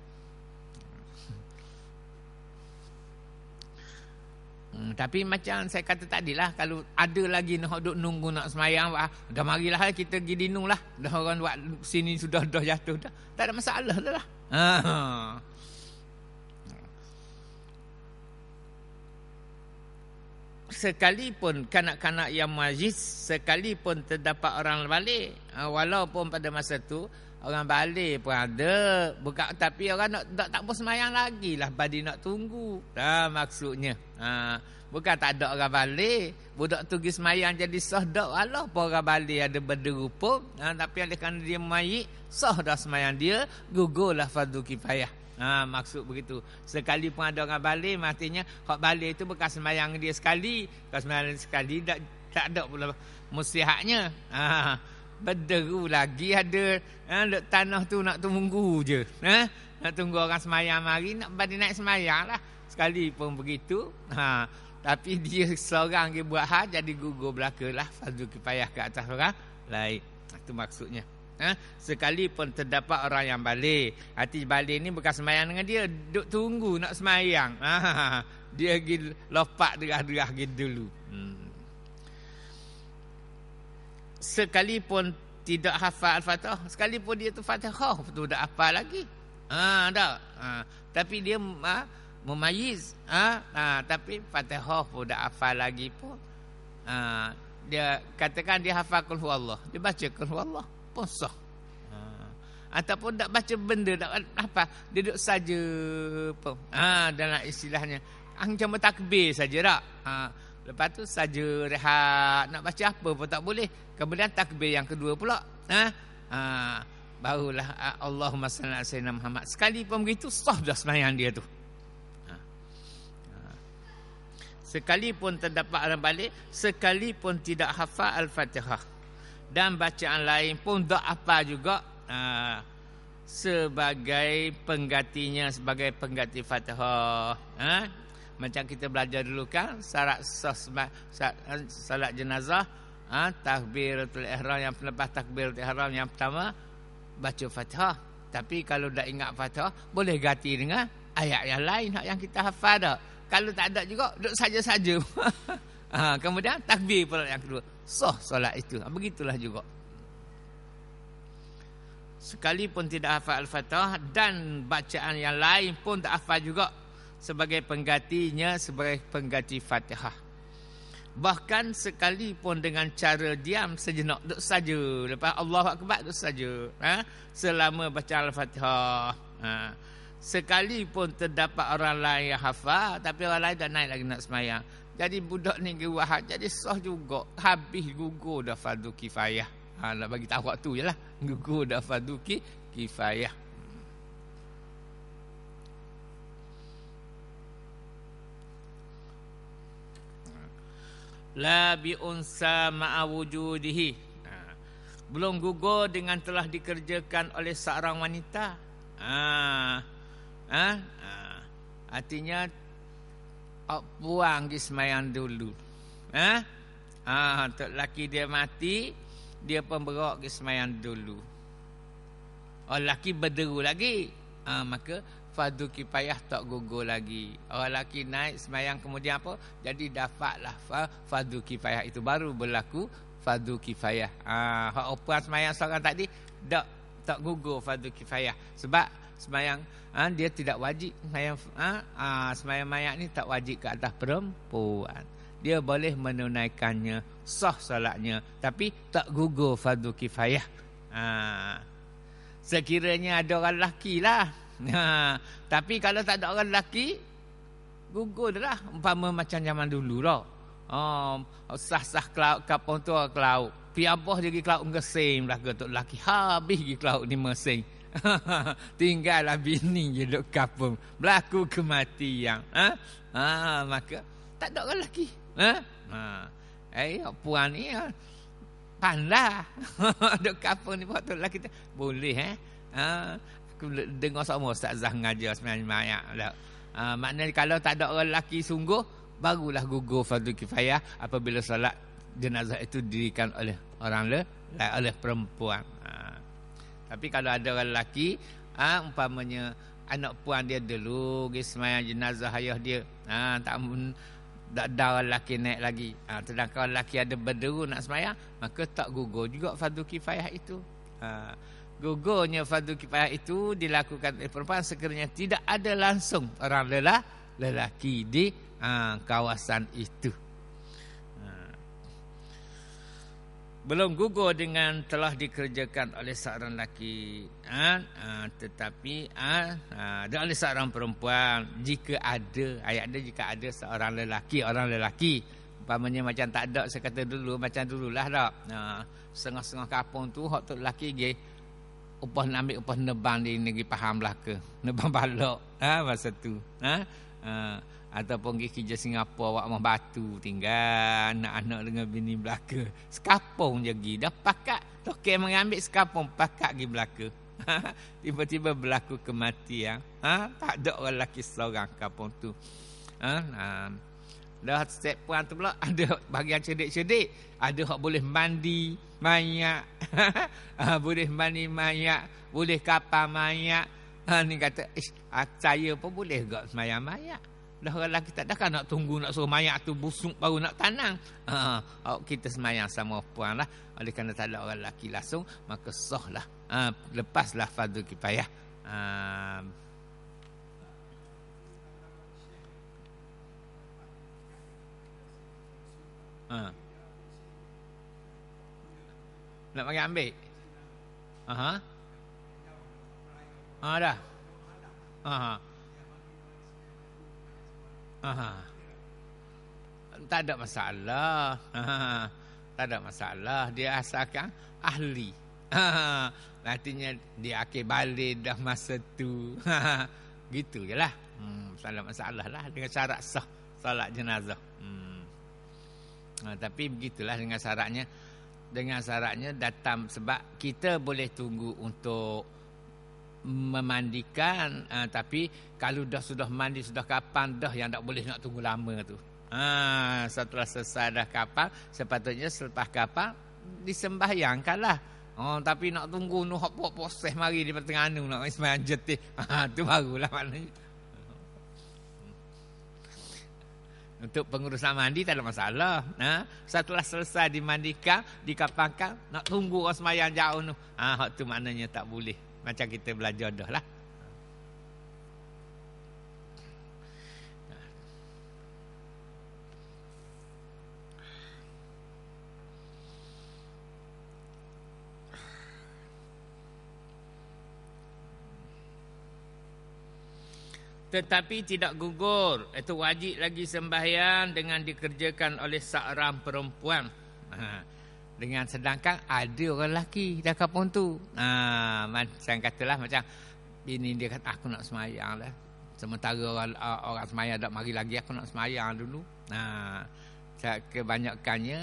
Tapi macam saya kata tadilah, kalau ada lagi nak duk nunggu nak semayang, dah marilah kita pergi dinung lah. Dah orang buat sini sudah jatuh dah. Tak ada masalah dah lah. Sekalipun kanak-kanak yang majlis, sekalipun terdapat orang balik, walaupun pada masa tu orang balik pun ada, bukan, tapi orang tak pun semayang lagi lah, badi nak tunggu. Maksudnya bukan tak ada orang balik, budak tu pergi semayang jadi sah dak, walaupun orang balik ada berderupa, tapi oleh kerana dia mayit, sah dah semayang dia, gugurlah fardu kifayah. Maksud begitu. Sekali pun ada orang balik, artinya hak balik itu bukan sembahyang dia sekali. Kalau sembahyang sekali tak ada pula mustihaknya. Berderu lagi ada. Duk tanah tu nak tunggu je. Nak tunggu orang sembahyang mari, nak balik naik sembahyang lah. Sekali pun begitu. Tapi dia seorang dia buat hal, jadi gugur belakalah fardu kifayah ke atas orang lain. Itu maksudnya. Sekalipun terdapat orang yang balik. Hati balik ni bukan sembahyang dengan dia, duk tunggu nak sembahyang. Dia pergi lopak derah-derah gitu dulu. Sekalipun tidak hafal Al-Fatihah, sekalipun dia tu Fatihah tu dah hafal lagi. Tak. Tapi dia memayis. Tapi Fatihah pun dah hafal lagi pun. Dia katakan dia hafal qul huwallah, dia baca qul huwallah pun sah. Ataupun tak baca benda, tak apa, dia duduk saja pun. Dalam istilahnya macam bertakbir saja tak. Lepas tu saja rehat, nak baca apa pun tak boleh. Kemudian takbir yang kedua pula. Barulah Allahumma salli ala sayyidina Muhammad. Sekali pun begitu sah dah sembahyang dia tu. Sekalipun terdapat orang balik, sekalipun tidak hafal Al-Fatihah dan bacaan lain pun tak apa juga, sebagai penggantinya, sebagai pengganti Fatihah. Macam kita belajar dulu kan, salat jenazah, takbiratul ihram, yang lepas takbiratul ihram yang pertama baca Fatihah. Tapi kalau dah ingat Fatihah, boleh ganti dengan ayat yang lain yang kita hafal dah. Kalau tak ada juga, duduk saja-saja. Kemudian takbir pula yang kedua, sah solat itu. Begitulah juga. Sekalipun tidak hafal Al-Fatihah dan bacaan yang lain pun tak hafal juga, sebagai penggantinya, sebagai pengganti Fatihah. Bahkan sekalipun dengan cara diam sejenak, duduk saja. Lepas Allahu Akbar, duduk saja. Selama baca Al-Fatihah. Sekalipun terdapat orang lain yang hafal, tapi orang lain dah naik lagi nak semayang, jadi budak ni gewahat, jadi sah juga. Habis gugur dah fardu kifayah. Nak bagi tahu waktu je lah. Gugur dah fardu kifayah. La bi'unsa ma'a wujudihi. Belum gugur dengan telah dikerjakan oleh seorang wanita. Artinya buang di semayang dulu. Laki dia mati, dia pun berok di semayang dulu. Laki berderu lagi, maka fardu kifayah tak gugur lagi. Orang laki naik semayang kemudian apa? Jadi dapatlah fardu kifayah itu, baru berlaku fardu kifayah. Hak perempuan semayang seorang tadi tak gugur fardu kifayah, sebab semayang dia tidak wajib. Semayang mayat ni tak wajib ke atas perempuan. Dia boleh menunaikannya, sah solatnya, tapi tak gugur fardu kifayah. Sekiranya ada orang lelaki lah. Tapi kalau tak ada orang lelaki, gugur dah lah. Umpama macam zaman dulu lah. Sah-sah ke laut, kapal tu ke laut. Piabah dia pergi ke laut ngesing lah ke untuk lelaki. Habis pergi ke laut ni mesing. Tinggallah bini je duk kapal. Berlaku kematian. Maka tak ada orang lelaki. Puan ni pandai. Duk kapal ni waktu lelaki tu boleh Aku dengar sama ustazah mengajar sembahyang mayat dah. Maknanya kalau tak ada orang lelaki sungguh, barulah gugur fardu kifayah apabila solat jenazah itu didirikan oleh orang oleh perempuan. Tapi kalau ada orang lelaki, umpamanya anak puan dia dulu pergi sembahyang jenazah ayah dia, tak ada orang lelaki naik lagi. Sedangkan orang lelaki ada berderu nak sembahyang, maka tak gugur juga fardu kifayah itu. Gugurnya fardu kifayah itu dilakukan oleh perempuan sekiranya tidak ada langsung orang lelaki di kawasan itu. Belum gugur dengan telah dikerjakan oleh seorang lelaki, tetapi oleh seorang perempuan jika ada, ayat dia jika ada seorang lelaki, orang lelaki umpamanya macam tak ada, saya kata dulu macam dululah tak. Setengah-setengah kampung tu hak tu lelaki je upah nak ambil upah nebang di negeri Pahang Melaka, nebang balok masa tu, ataupun pergi kerja Singapura wak mah batu tinggal anak-anak dengan bini Melaka, sekapung je pergi dah pakat token mengambil sekapung pakat pergi Melaka. Tiba-tiba berlaku kematian, tak ada orang lelaki seorang kampung tu. Dah step puan tu pula ada bahagian cerdik-cerdik, ada hak boleh mandi mayat, boleh mandi mayat, boleh kapal mayat. Ni kata, saya pun boleh gak sembahyang mayat. Dah orang lelaki tak ada kan nak tunggu nak suruh mayat tu busuk baru nak tanang. Kita sembahyang sama puan lah. Oleh kerana tak ada orang lelaki langsung, maka sah lah. Lepaslah fardu kifayah. Nak bagi ambil. Dah. Tak ada masalah. Tak ada masalah. Dia asalkan ahli. Nantinya dia akan balik dah masa tu. Gitu je lah. Tak ada masalah lah dengan syarat sah salat jenazah. Tapi begitulah dengan syaratnya. Dengan syaratnya datang, sebab kita boleh tunggu untuk memandikan, tapi kalau sudah mandi sudah kapan dah yang tak boleh nak tunggu lama tu. Setelah selesai dah kapal, sepatutnya selepas kapal disembahyangkanlah. Tapi nak tunggu hak proses mari di Terengganu nak sembahyang jetih. Tu barulah maknanya. Untuk pengurusan mandi tak ada masalah. Setelah selesai dimandikan, dikapalkan, nak tunggu orang sembahyang jauh tu. Hak tu maknanya tak boleh. Macam kita belajar dah lah. Tetapi tidak gugur, itu wajib lagi sembahyang dengan dikerjakan oleh seorang perempuan. Dengan sedangkan ada orang lelaki dah kampung tu. Macam katalah macam bini dia kata aku nak sembahyang lah. Sementara orang sembahyang tak mari lagi, aku nak sembahyang dulu. Kebanyakannya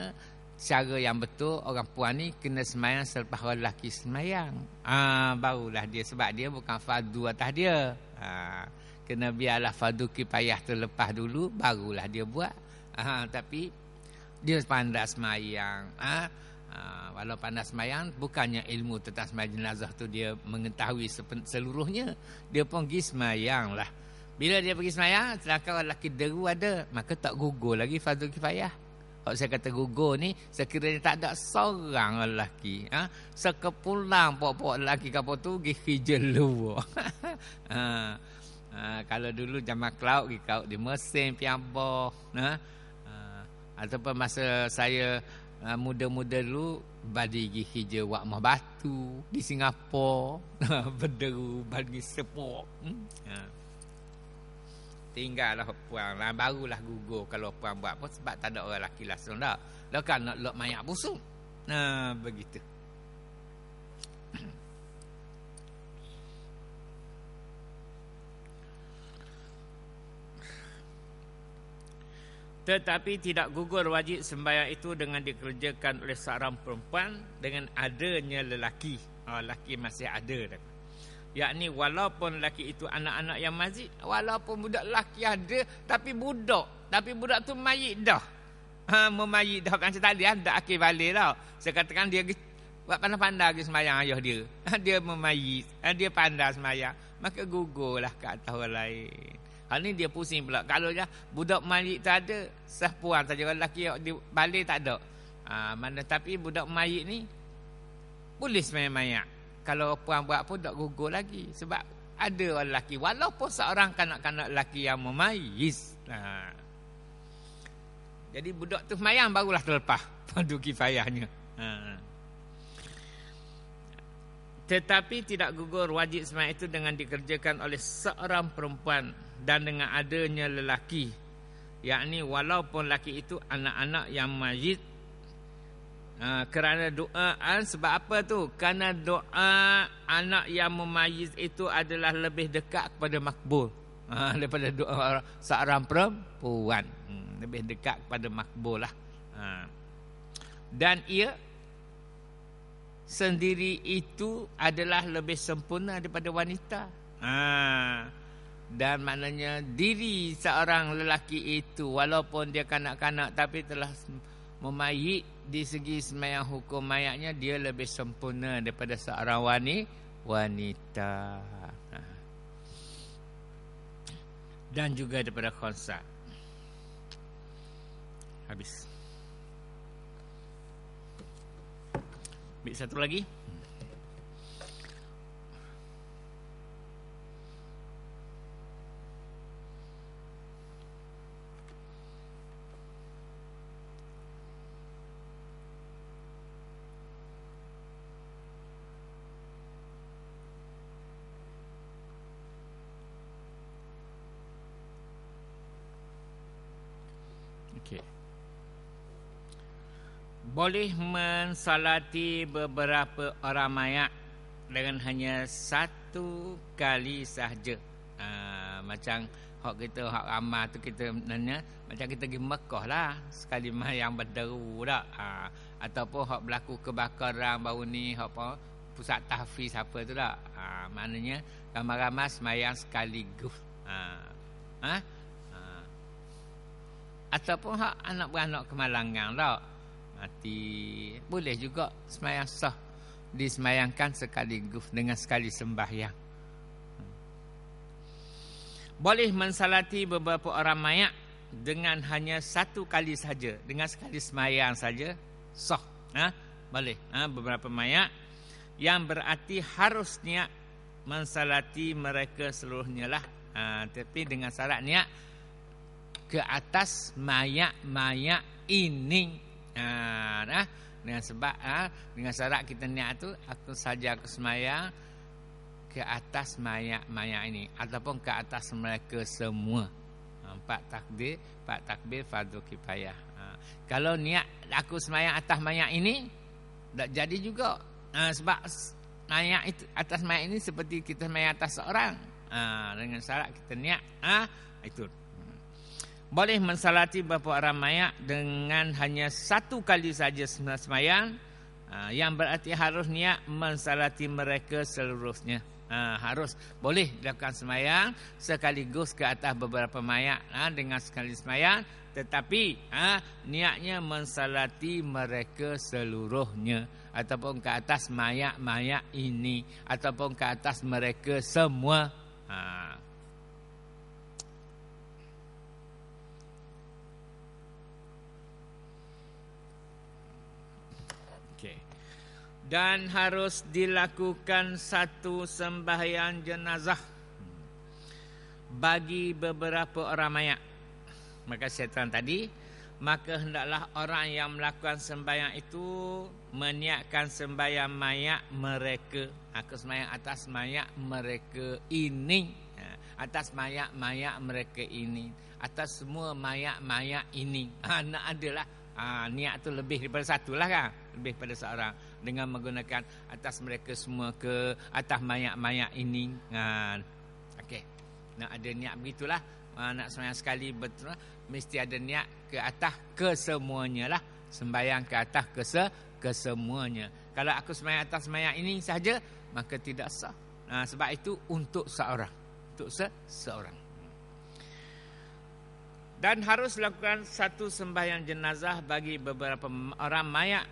cara yang betul orang puan ni kena sembahyang selepas orang lelaki sembahyang. Barulah dia, sebab dia bukan fardu atas dia. Kena biarlah fardu kifayah tu lepas dulu, barulah dia buat. Tapi dia pandai semayang. Walau pandai semayang, bukannya ilmu tentang semayang jenazah tu dia mengetahui seluruhnya. Dia pun pergi semayang lah. Bila dia pergi semayang, sedangkan orang lelaki deru ada, maka tak gugur lagi fardu kifayah. Kalau saya kata gugur ni, sekiranya tak ada seorang lelaki. Sekepulang pokok-pokok lelaki kapal tu pergi kerja luar. Kalau dulu zaman cloud, pergi cloud di Mesin, Piambah. Ataupun masa saya muda-muda dulu, badi pergi kerja wak mah batu di Singapura. Berderu, bagi sepok. Tinggallah puan lah, barulah gugur kalau puan buat pun, sebab tak ada orang lelaki langsung dah. Dah kan nak lok mayat busuk. Begitu. Tetapi tidak gugur wajib sembahyang itu dengan dikerjakan oleh seorang perempuan dengan adanya lelaki. Lelaki masih ada. yakni walaupun lelaki itu anak-anak yang mazid, walaupun budak lelaki ada tapi budak tu mayit dah. Memayit dah macam tadi dah akhir balik dah. Saya katakan dia buat pandai-pandai lagi sembahyang ayah dia. Dia memayit, dia pandai sembahyang, maka gugurlah ke atas orang lain. Hal ni dia pusing pula. Kalau je budak mayit tak ada, sah puan saja orang lelaki di balik tak ada. Mana tapi budak mayit ni boleh sembahyang mayat. Kalau puan buat pun tak gugur lagi. Sebab ada orang lelaki, walaupun seorang kanak-kanak lelaki yang memayis. Jadi budak tu sembahyang barulah terlepas fardu kifayahnya. Tetapi tidak gugur wajib sembahyang itu dengan dikerjakan oleh seorang perempuan dan dengan adanya lelaki, yakni walaupun lelaki itu anak-anak yang majid. Kerana doa, sebab apa tu? Kerana doa anak yang memayyiz itu adalah lebih dekat kepada makbul daripada doa seorang perempuan. Lebih dekat kepada makbul lah. Dan ia sendiri itu adalah lebih sempurna daripada wanita. Dan maknanya diri seorang lelaki itu walaupun dia kanak-kanak tapi telah memayit, di segi sembahyang hukum mayatnya dia lebih sempurna daripada seorang wanita. Dan juga daripada khonsa. Habis. Ambil satu lagi. Okay. Boleh mensalati beberapa orang mayat dengan hanya satu kali sahaja. Macam hak kita, hak amal tu kita nanya, macam kita pergi Mekah lah sekali yang berderu dah. Ataupun hak berlaku kebakaran baru ni, hak apa, pusat tahfiz apa tu dah. Maknanya ramai-ramai semayang sekaligus. Ataupun hak anak beranak kemalangan tak mati, boleh juga sembahyang sah disembayangkan sekaligus dengan sekali sembahyang. Boleh mensalati beberapa orang mayat dengan hanya satu kali saja, dengan sekali sembahyang saja sah. Boleh. Beberapa mayat yang berarti harus niat mensalati mereka seluruhnya lah. Tapi dengan syarat niat ke atas mayat ini. Dengan sebab dengan syarat kita niat tu, aku saja aku semayang ke atas mayat ini ataupun ke atas mereka semua. Empat takbir fardu kifayah. Kalau niat aku semayang atas mayat ini tak jadi juga. Sebab mayat itu, atas mayat ini seperti kita semayang atas seorang. Dengan syarat kita niat itu. Boleh mensalati beberapa orang mayat dengan hanya satu kali saja sembahyang, yang berarti harus niat mensalati mereka seluruhnya. Harus boleh dilakukan sembahyang sekaligus ke atas beberapa mayat dengan sekali sembahyang, tetapi niatnya mensalati mereka seluruhnya ataupun ke atas mayat ini ataupun ke atas mereka semua. Dan harus dilakukan satu sembahyang jenazah bagi beberapa orang mayat. Maka saya terang tadi, maka hendaklah orang yang melakukan sembahyang itu meniatkan sembahyang mayat mereka. Aku sembahyang atas mayat mereka ini, atas mayat mereka ini, atas semua mayat ini. Nak adalah niat tu lebih daripada satu lah kan, lebih pada seorang, dengan menggunakan atas mereka semua ke atas mayat ini. Okey, nak ada niat begitulah. Nak sembahyang sekali betul, mesti ada niat ke atas kesemuanya lah, sembahyang ke atas kesemuanya. Kalau aku sembahyang atas mayat ini saja, maka tidak sah. Sebab itu untuk seorang. Untuk seorang. Dan harus lakukan satu sembahyang jenazah bagi beberapa orang mayat.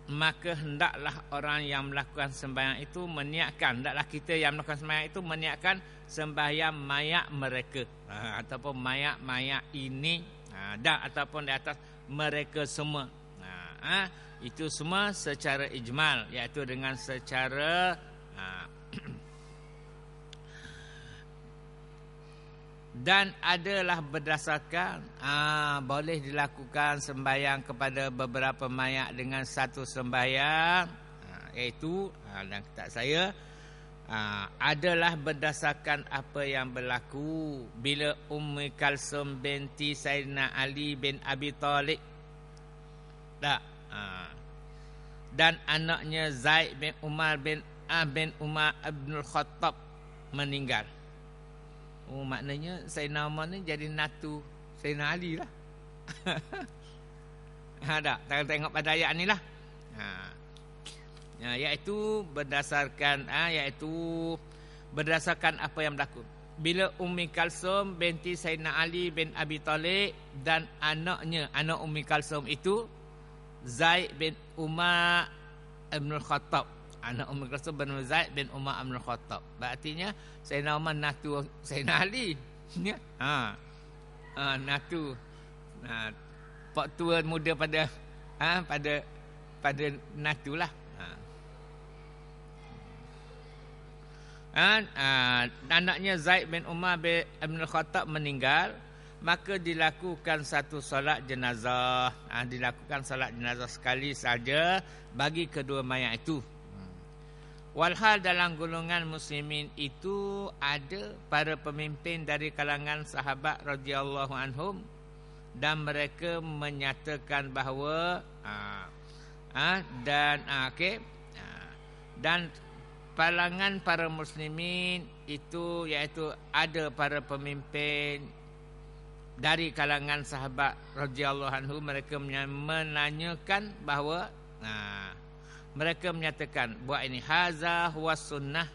Maka hendaklah orang yang melakukan sembahyang itu meniatkan. Hendaklah kita yang melakukan sembahyang itu meniatkan sembahyang mayat mereka. Ataupun mayat-mayat ini. Dan ataupun di atas mereka semua. Itu semua secara ijmal. Iaitu dengan secara dan adalah berdasarkan boleh dilakukan sembahyang kepada beberapa mayat dengan satu sembahyang, iaitu dalam kitab saya adalah berdasarkan apa yang berlaku bila Ummi Kalsum binti Sayyidina Ali bin Abi Talib dan anaknya Zaid bin Umar bin Umar Ibn Khattab meninggal. Maknanya Sayyidina Umar ni jadi natu Sayyidina Ali lah. Tengok pada ayat ni lah. Iaitu berdasarkan apa yang berlaku. Bila Ummi Kalsum binti Sayyidina Ali bin Abi Talib dan anak Ummi Kalsum itu Zaid bin Umar Ibn Khattab. Anak Ummi Kalsum bin Zaid bin Umar Ibn Khattab. Berartinya Sayyidina Umar natu Sayyidina Ali. Natu. Pak tua muda pada natu lah. Anaknya Zaid bin Umar bin Ibn Khattab meninggal, maka dilakukan satu solat jenazah. Dilakukan solat jenazah sekali saja bagi kedua mayat itu. Walhal dalam golongan muslimin itu ada para pemimpin dari kalangan sahabat radhiyallahu anhum dan mereka menyatakan bahawa dan kalangan para muslimin itu iaitu ada para pemimpin dari kalangan sahabat radhiyallahu anhu, mereka menanyakan bahawa mereka menyatakan buat ini haza huwa sunnah.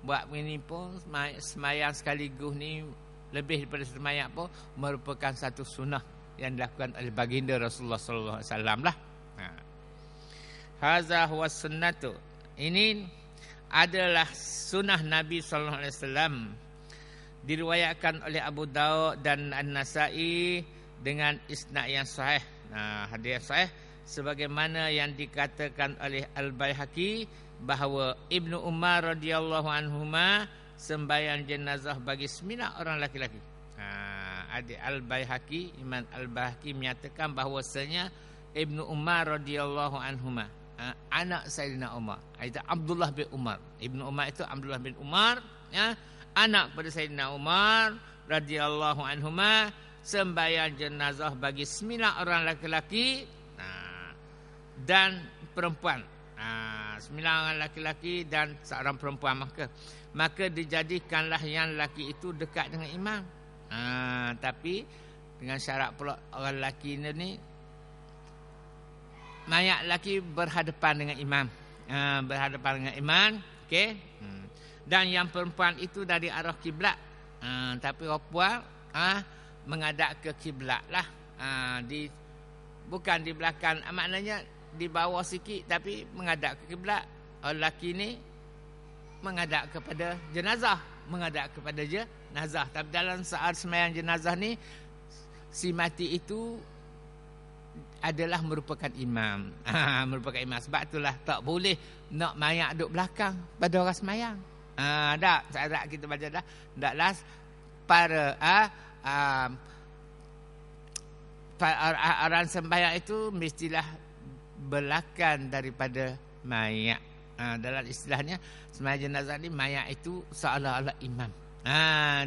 Buat ini pun semayang sekaligus ni lebih daripada semayang pun merupakan satu sunnah yang dilakukan oleh baginda Rasulullah sallallahu alaihi wasallam lah. Haza huwa sunnatu. Ini adalah sunnah Nabi sallallahu alaihi wasallam. Diriwayatkan oleh Abu Daud dan An-Nasa'i dengan isnad yang sahih. Hadis sahih sebagaimana yang dikatakan oleh Al-Baihaqi bahawa Ibnu Umar radhiyallahu anhuma sembahyang jenazah bagi 9 orang laki-laki. Ada Al-Baihaqi, Imam Al-Baihaqi menyatakan bahawasanya Ibnu Umar radhiyallahu anhuma, anak Sayyidina Umar, itu Abdullah bin Umar. Ibnu Umar itu Abdullah bin Umar, anak pada Sayyidina Umar radhiyallahu anhuma, sembahyang jenazah bagi 9 orang laki-laki dan perempuan. 9 orang laki-laki dan seorang perempuan. Maka dijadikanlah yang laki itu dekat dengan imam. Tapi dengan syarat pula orang laki ni mayat laki berhadapan dengan imam. Berhadapan dengan imam, okey. Dan yang perempuan itu dari arah kiblat. Tapi perempuan menghadap ke kiblat lah. Bukan di belakang, maknanya di bawah sikit tapi menghadap ke kiblat. Orang lelaki ni menghadap kepada jenazah, menghadap kepada jenazah. Tapi dalam saat sembahyang jenazah ni si mati itu adalah merupakan imam. Merupakan imam. Sebab itulah tak boleh nak mayat duduk belakang pada orang sembahyang. Tak kita baca dah. Taklah para orang sembahyang itu mestilah belakang daripada mayat. Dalam istilahnya sembahyang jenazah ni mayat itu seolah-olah imam.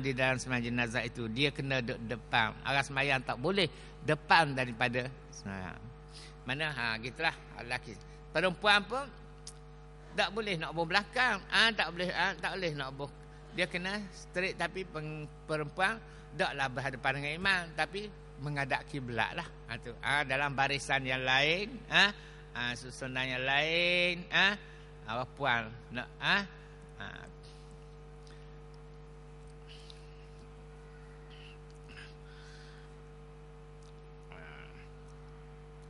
Di dalam sembahyang jenazah itu dia kena depan. Orang sembahyang tak boleh depan daripada sembahyang. Mana gitulah lelaki. Perempuan pun tak boleh nak bawa belakang. Tak boleh nak bawa. Dia kena straight, tapi perempuan taklah berhadapan dengan imam tapi menghadap kiblat lah. Dalam barisan yang lain, susunan yang lain, puan nak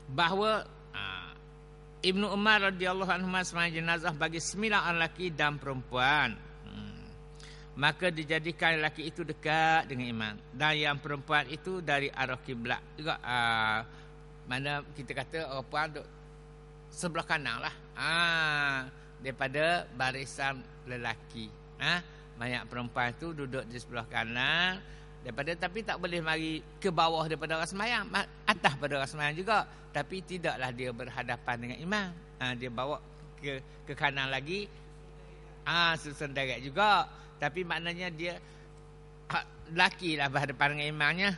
bahawa Ibnu Umar radhiyallahu anhu sembahyang jenazah bagi 9 orang lelaki dan perempuan. Maka dijadikan lelaki itu dekat dengan imam dan yang perempuan itu dari arah kiblat juga. Mana kita kata orang perempuan duduk sebelah kanan lah. Daripada barisan lelaki. Mayat perempuan itu duduk di sebelah kanan daripada, tapi tak boleh mari ke bawah daripada orang sembahyang, atas pada orang sembahyang juga, tapi tidaklah dia berhadapan dengan imam. Dia bawa ke kanan lagi, susun direct juga, tapi maknanya dia lelaki lah berhadapan dengan imamnya.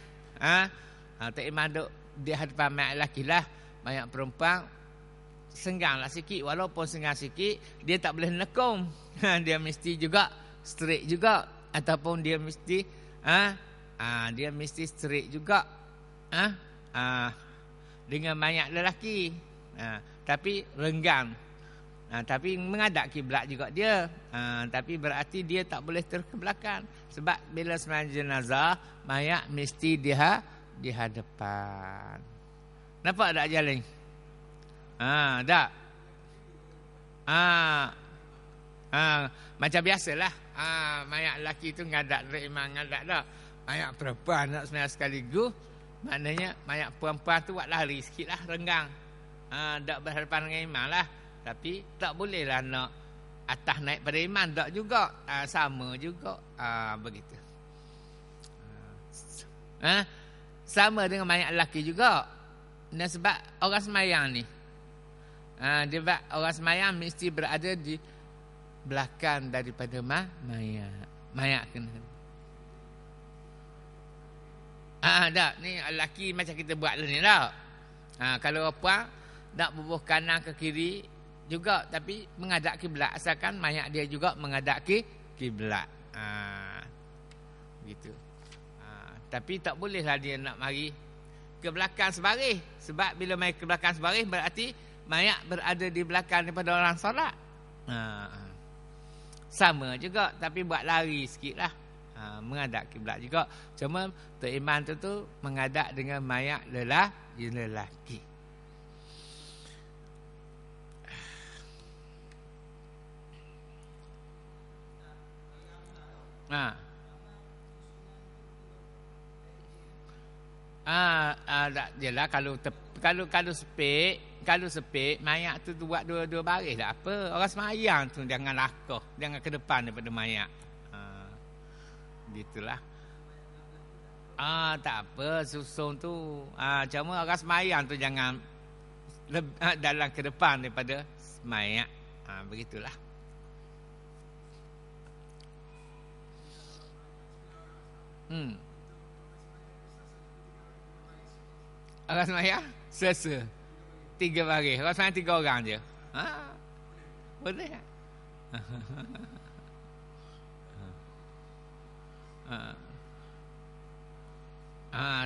Tak imam duduk di hadapan mayat lelaki lah, mayat perempuan sengganglah sikit, walaupun senggang sikit dia tak boleh nekung. Dia mesti juga straight juga, ataupun dia mesti dia mesti straight juga dengan mayat lelaki, tapi renggang, tapi menghadap kiblat juga dia, tapi berarti dia tak boleh terkebelakang, sebab bila sembahyang jenazah mayat mesti di hadapan. Nampak tak jalan? Tak. Macam biasalah. Mayat lelaki tu ngadak dari imam, ngadak tak. Mayat perempuan nak sembahyang sekaligus, maknanya mayat perempuan tu buat lari sikit lah, renggang. Tak berhadapan dengan imam lah. Tapi tak boleh lah nak atas naik pada imam, tak juga. Sama juga. Begitu. Sama dengan mayat lelaki juga. Dan sebab orang sembahyang ni, dia orang sembahyang mesti berada di belakang daripada mayat. Mayat kena. Tak, ni lelaki macam kita buat ni tak. Kalau apa nak bubuh kanan ke kiri juga, tapi menghadap kiblat, asalkan mayat dia juga menghadap ke kiblat. Gitu. Tapi tak bolehlah dia nak mari ke belakang sebaris, sebab bila mari ke belakang sebaris berarti mayat berada di belakang daripada orang solat. Sama juga, tapi buat lari sikit lah. Menghadap kiblat juga. Cuma Tok Imam tu menghadap dengan mayat lelaki. Jelah kalau sepik mayat tu buat dua baris tak apa. Orang sembahyang tu jangan lakah, jangan ke depan daripada mayat. Gitulah. Tak apa susun tu. Cuma orang sembahyang tu jangan dalam ke depan daripada mayat. Begitulah. Orang sembahyang sesa 3 baris. Orang sembahyang 3 orang je. Boleh tak?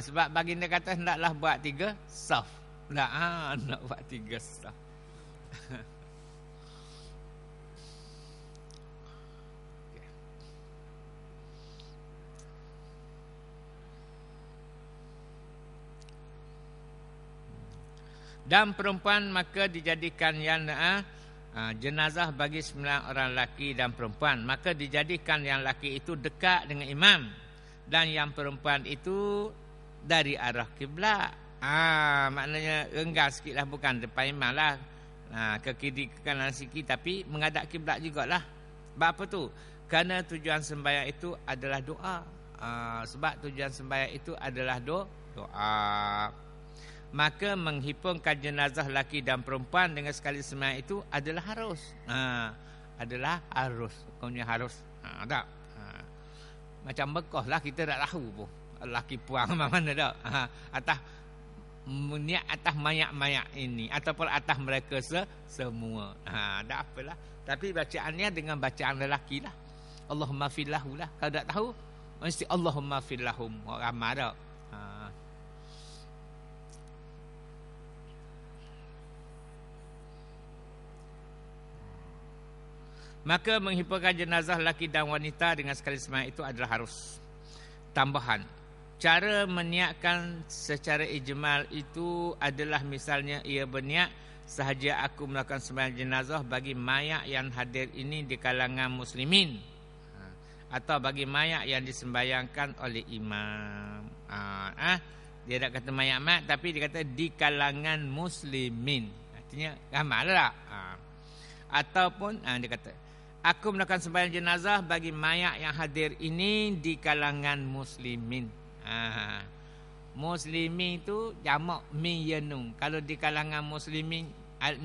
Sebab baginda kata hendaklah buat 3 saf. Nak buat 3 saf. Dan perempuan maka dijadikan yang jenazah bagi 9 orang lelaki dan perempuan, maka dijadikan yang lelaki itu dekat dengan imam dan yang perempuan itu dari arah kiblat. Maknanya renggang sikit lah, bukan depan imam lah, ke kiri ke kanan sikit, tapi menghadap kiblat jugalah. Sebab apa tu? Kerana tujuan sembahyang itu adalah doa. Sebab tujuan sembahyang itu adalah doa. Maka menghimpunkan jenazah lelaki dan perempuan dengan sekali sembahyang itu adalah harus. Adalah harus. Hukumnya harus. Tak. Macam Mekah lah, kita tak tahu pun lelaki puang mana tak. Atas niat atas mayat-mayat ini ataupun atas mereka semua. Tak apalah. Tapi bacaannya dengan bacaan lelaki lah. Allahumma fillahu lah. Kalau tak tahu mesti Allahumma fillahum. Orang ramai tak. Maka menghimpunkan jenazah lelaki dan wanita dengan sekali sembahyang itu adalah harus. Tambahan. Cara meniakkan secara ijmal itu adalah misalnya ia berniat sahaja aku melakukan sembahyang jenazah bagi mayat yang hadir ini di kalangan muslimin, atau bagi mayat yang disembayangkan oleh imam. Dia tak kata mayat-mayat, tapi dia kata di kalangan muslimin. Artinya ramai lah. Ataupun dia kata aku melakukan sembahyang jenazah bagi mayat yang hadir ini di kalangan muslimin. Muslimin tu jamak min yanung. Kalau di kalangan muslimin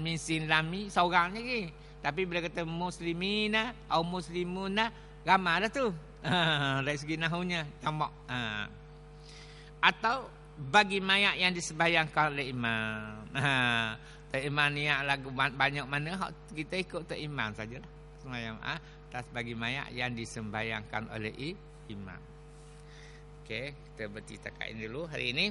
min sinlami seorang lagi. Tapi bila kata muslimina atau muslimuna ramai dah tu. Dari segi nahunya jamak. Atau bagi mayat yang disembayangkan oleh imam. Tak imam ni yang lagu banyak mana kita ikut tak imam sajalah. Sembahyang atas bagi mayat yang disembayangkan oleh imam. Okey, kita berhenti takat ini dulu hari ini.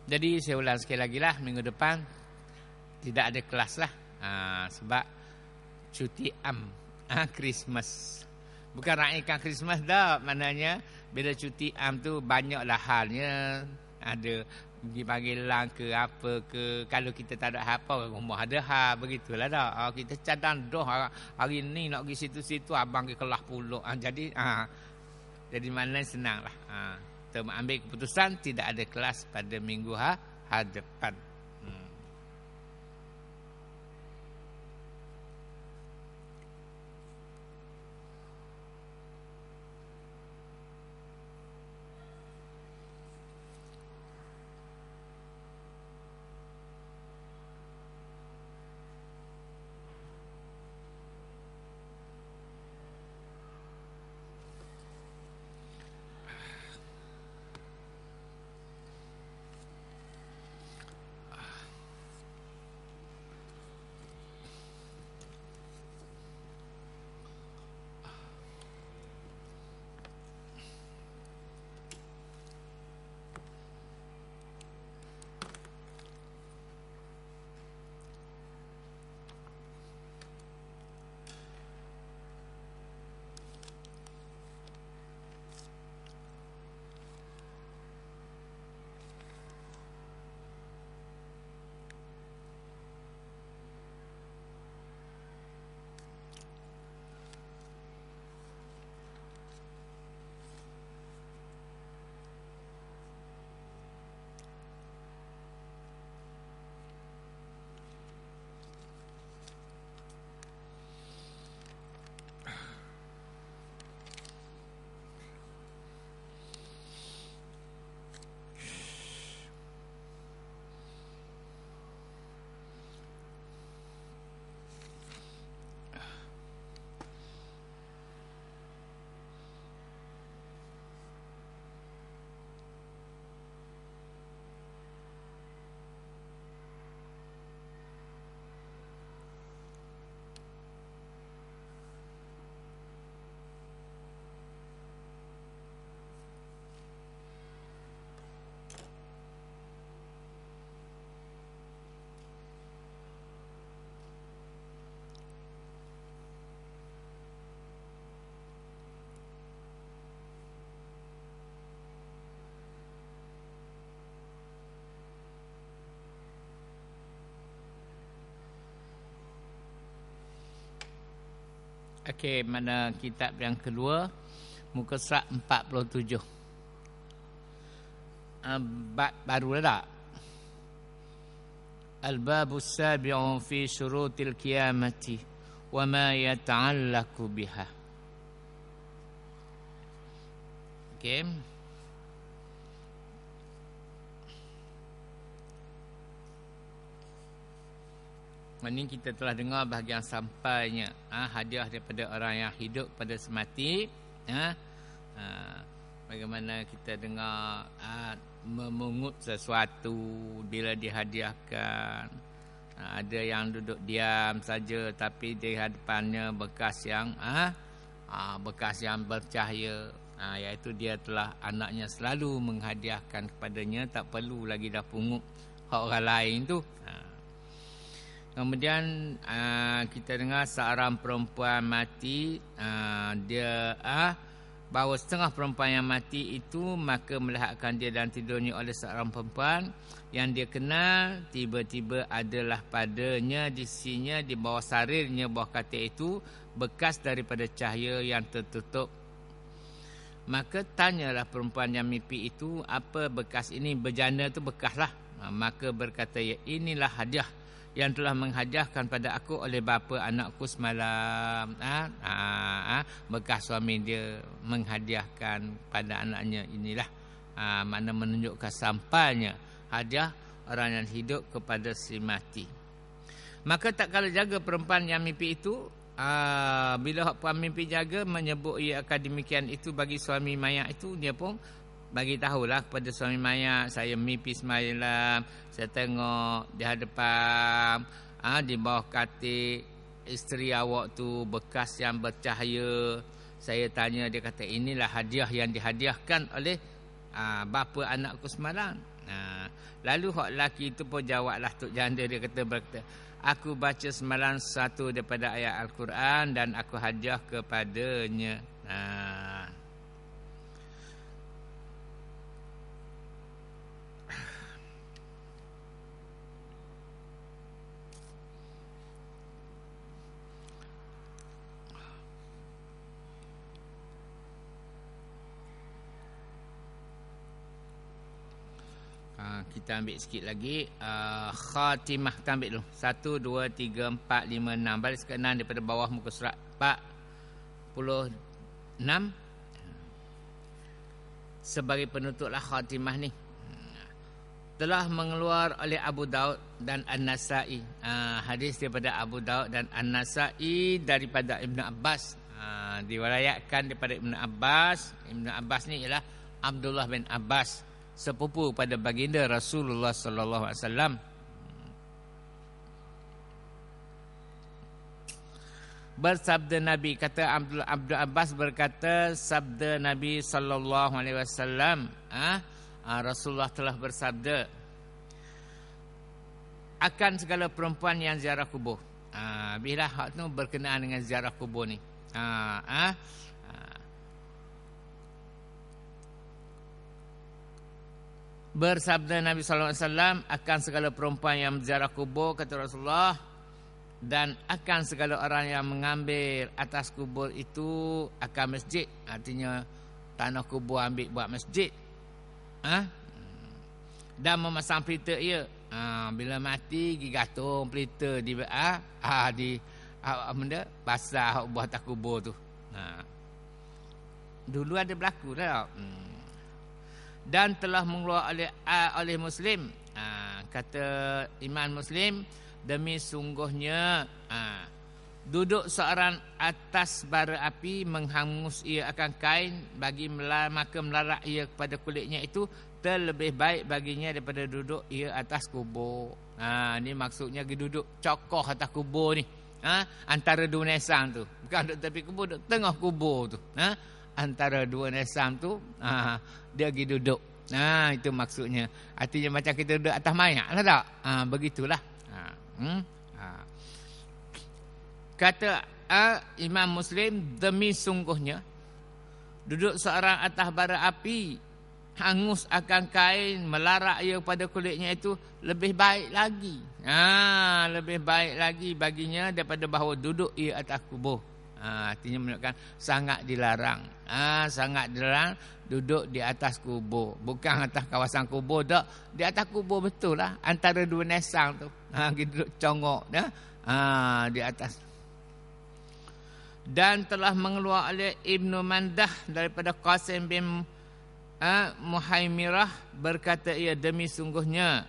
Jadi saya ulang sekali lagi lah, minggu depan tidak ada kelas lah. Sebab cuti Christmas. Bukan raikan Christmas dah. Maknanya bila cuti tu banyaklah halnya. Ada pergi panggilan ke apa ke. Kalau kita tak ada apa, rumah ada hal. Begitulah dah. Kita cadang doh hari ni nak pergi situ-situ, abang ke kelas pulak. Jadi maknanya senang lah. Kita ambil keputusan tidak ada kelas pada minggu depan. Okey, mana kitab yang kedua, muka surat 47. Bab baru dah. Al-babus sabi'u fi syurutil qiyamati wa ma yata'allaqu biha. Okey. Ini kita telah dengar bahagian sampainya hadiah daripada orang yang hidup pada semati. Bagaimana kita dengar memungut sesuatu bila dihadiahkan. Ada yang duduk diam saja tapi di hadapannya bekas yang bercahaya. Iaitu dia telah anaknya selalu menghadiahkan kepadanya, tak perlu lagi dah pungut hak orang lain tu. Kemudian kita dengar seorang perempuan mati, dia bahawa setengah perempuan yang mati itu maka melihatkan dia dan tidurnya oleh seorang perempuan yang dia kenal. Tiba-tiba adalah padanya di sisinya, di bawah sarirnya, bawah katil itu bekas daripada cahaya yang tertutup. Maka tanyalah perempuan yang mimpi itu, apa bekas ini? Berjana tu bekas lah. Maka berkata, ya, inilah hadiah yang telah menghadiahkan pada aku oleh bapa anakku semalam. Bekas suami dia menghadiahkan pada anaknya. Inilah mana menunjukkan sampainya hadiah orang yang hidup kepada si mati. Maka tak kala jaga perempuan yang mimpi itu, bila puan mimpi jaga menyebut ia akan demikian itu bagi suami mayat itu, dia pun bagi tahulah kepada suami mayat, saya mimpi semalam, saya tengok di hadapan di bawah katil isteri awak tu bekas yang bercahaya. Saya tanya, dia kata inilah hadiah yang dihadiahkan oleh bapa anakku semalam. Lalu hak lelaki itu pun jawablah tok janda, dia berkata, aku baca semalam satu daripada ayat Al-Quran dan aku hadiah kepadanya. Kita ambil sikit lagi. Khatimah kita ambil dulu. 1, 2, 3, 4, 5, 6. Baris ke 6 daripada bawah muka surat 46. Sebagai penutuplah khatimah ni. Telah mengeluar oleh Abu Daud dan An-Nasai. Hadis daripada Abu Daud dan An-Nasai daripada Ibn Abbas. Diwayatkan daripada Ibn Abbas. Ibn Abbas ni ialah Abdullah bin Abbas, sepupu pada baginda Rasulullah sallallahu alaihi wasallam. Bersabda Nabi, kata Abdul Abbas berkata, sabda Nabi sallallahu alaihi wasallam, Rasulullah telah bersabda, akan segala perempuan yang ziarah kubur. Bila hak tu berkenaan dengan ziarah kubur ni. Bersabda Nabi sallallahu alaihi wasallam, akan segala perempuan yang menziarah kubur, kata Rasulullah, dan akan segala orang yang mengambil atas kubur itu akan masjid. Artinya tanah kubur ambil buat masjid. Dan memasang pelita ia. Bila mati pergi gantung pelita di benda basah buat atas kubur tu. Dulu ada berlaku dah. Dan telah mengeluar oleh Muslim, kata Imam Muslim, demi sungguhnya duduk seorang atas bara api menghangus ia akan kain, bagi maka melarat ia kepada kulitnya itu terlebih baik baginya daripada duduk ia atas kubur. Ni maksudnya duduk cokoh atas kubur ni, antara dua nesang tu, bukan duduk tepi kubur, duduk tengah kubur tu, antara dua nesam tu, dia pergi duduk. Itu maksudnya. Artinya macam kita duduk atas mayat lah tak? Begitulah. Kata Imam Muslim, demi sungguhnya duduk seorang atas bara api, hangus akan kain, melarat ia pada kulitnya itu lebih baik lagi. Lebih baik lagi baginya daripada bahawa duduk ia atas kubur. Artinya menunjukkan sangat dilarang. Sangat dilarang duduk di atas kubur. Bukan atas kawasan kubur dak, di atas kubur betul lah, antara dua nesang tu. Duduk congok dah. Di atas. Dan telah mengeluar oleh Ibnu Mandah daripada Qasim bin Muhaimirah, berkata ia, demi sungguhnya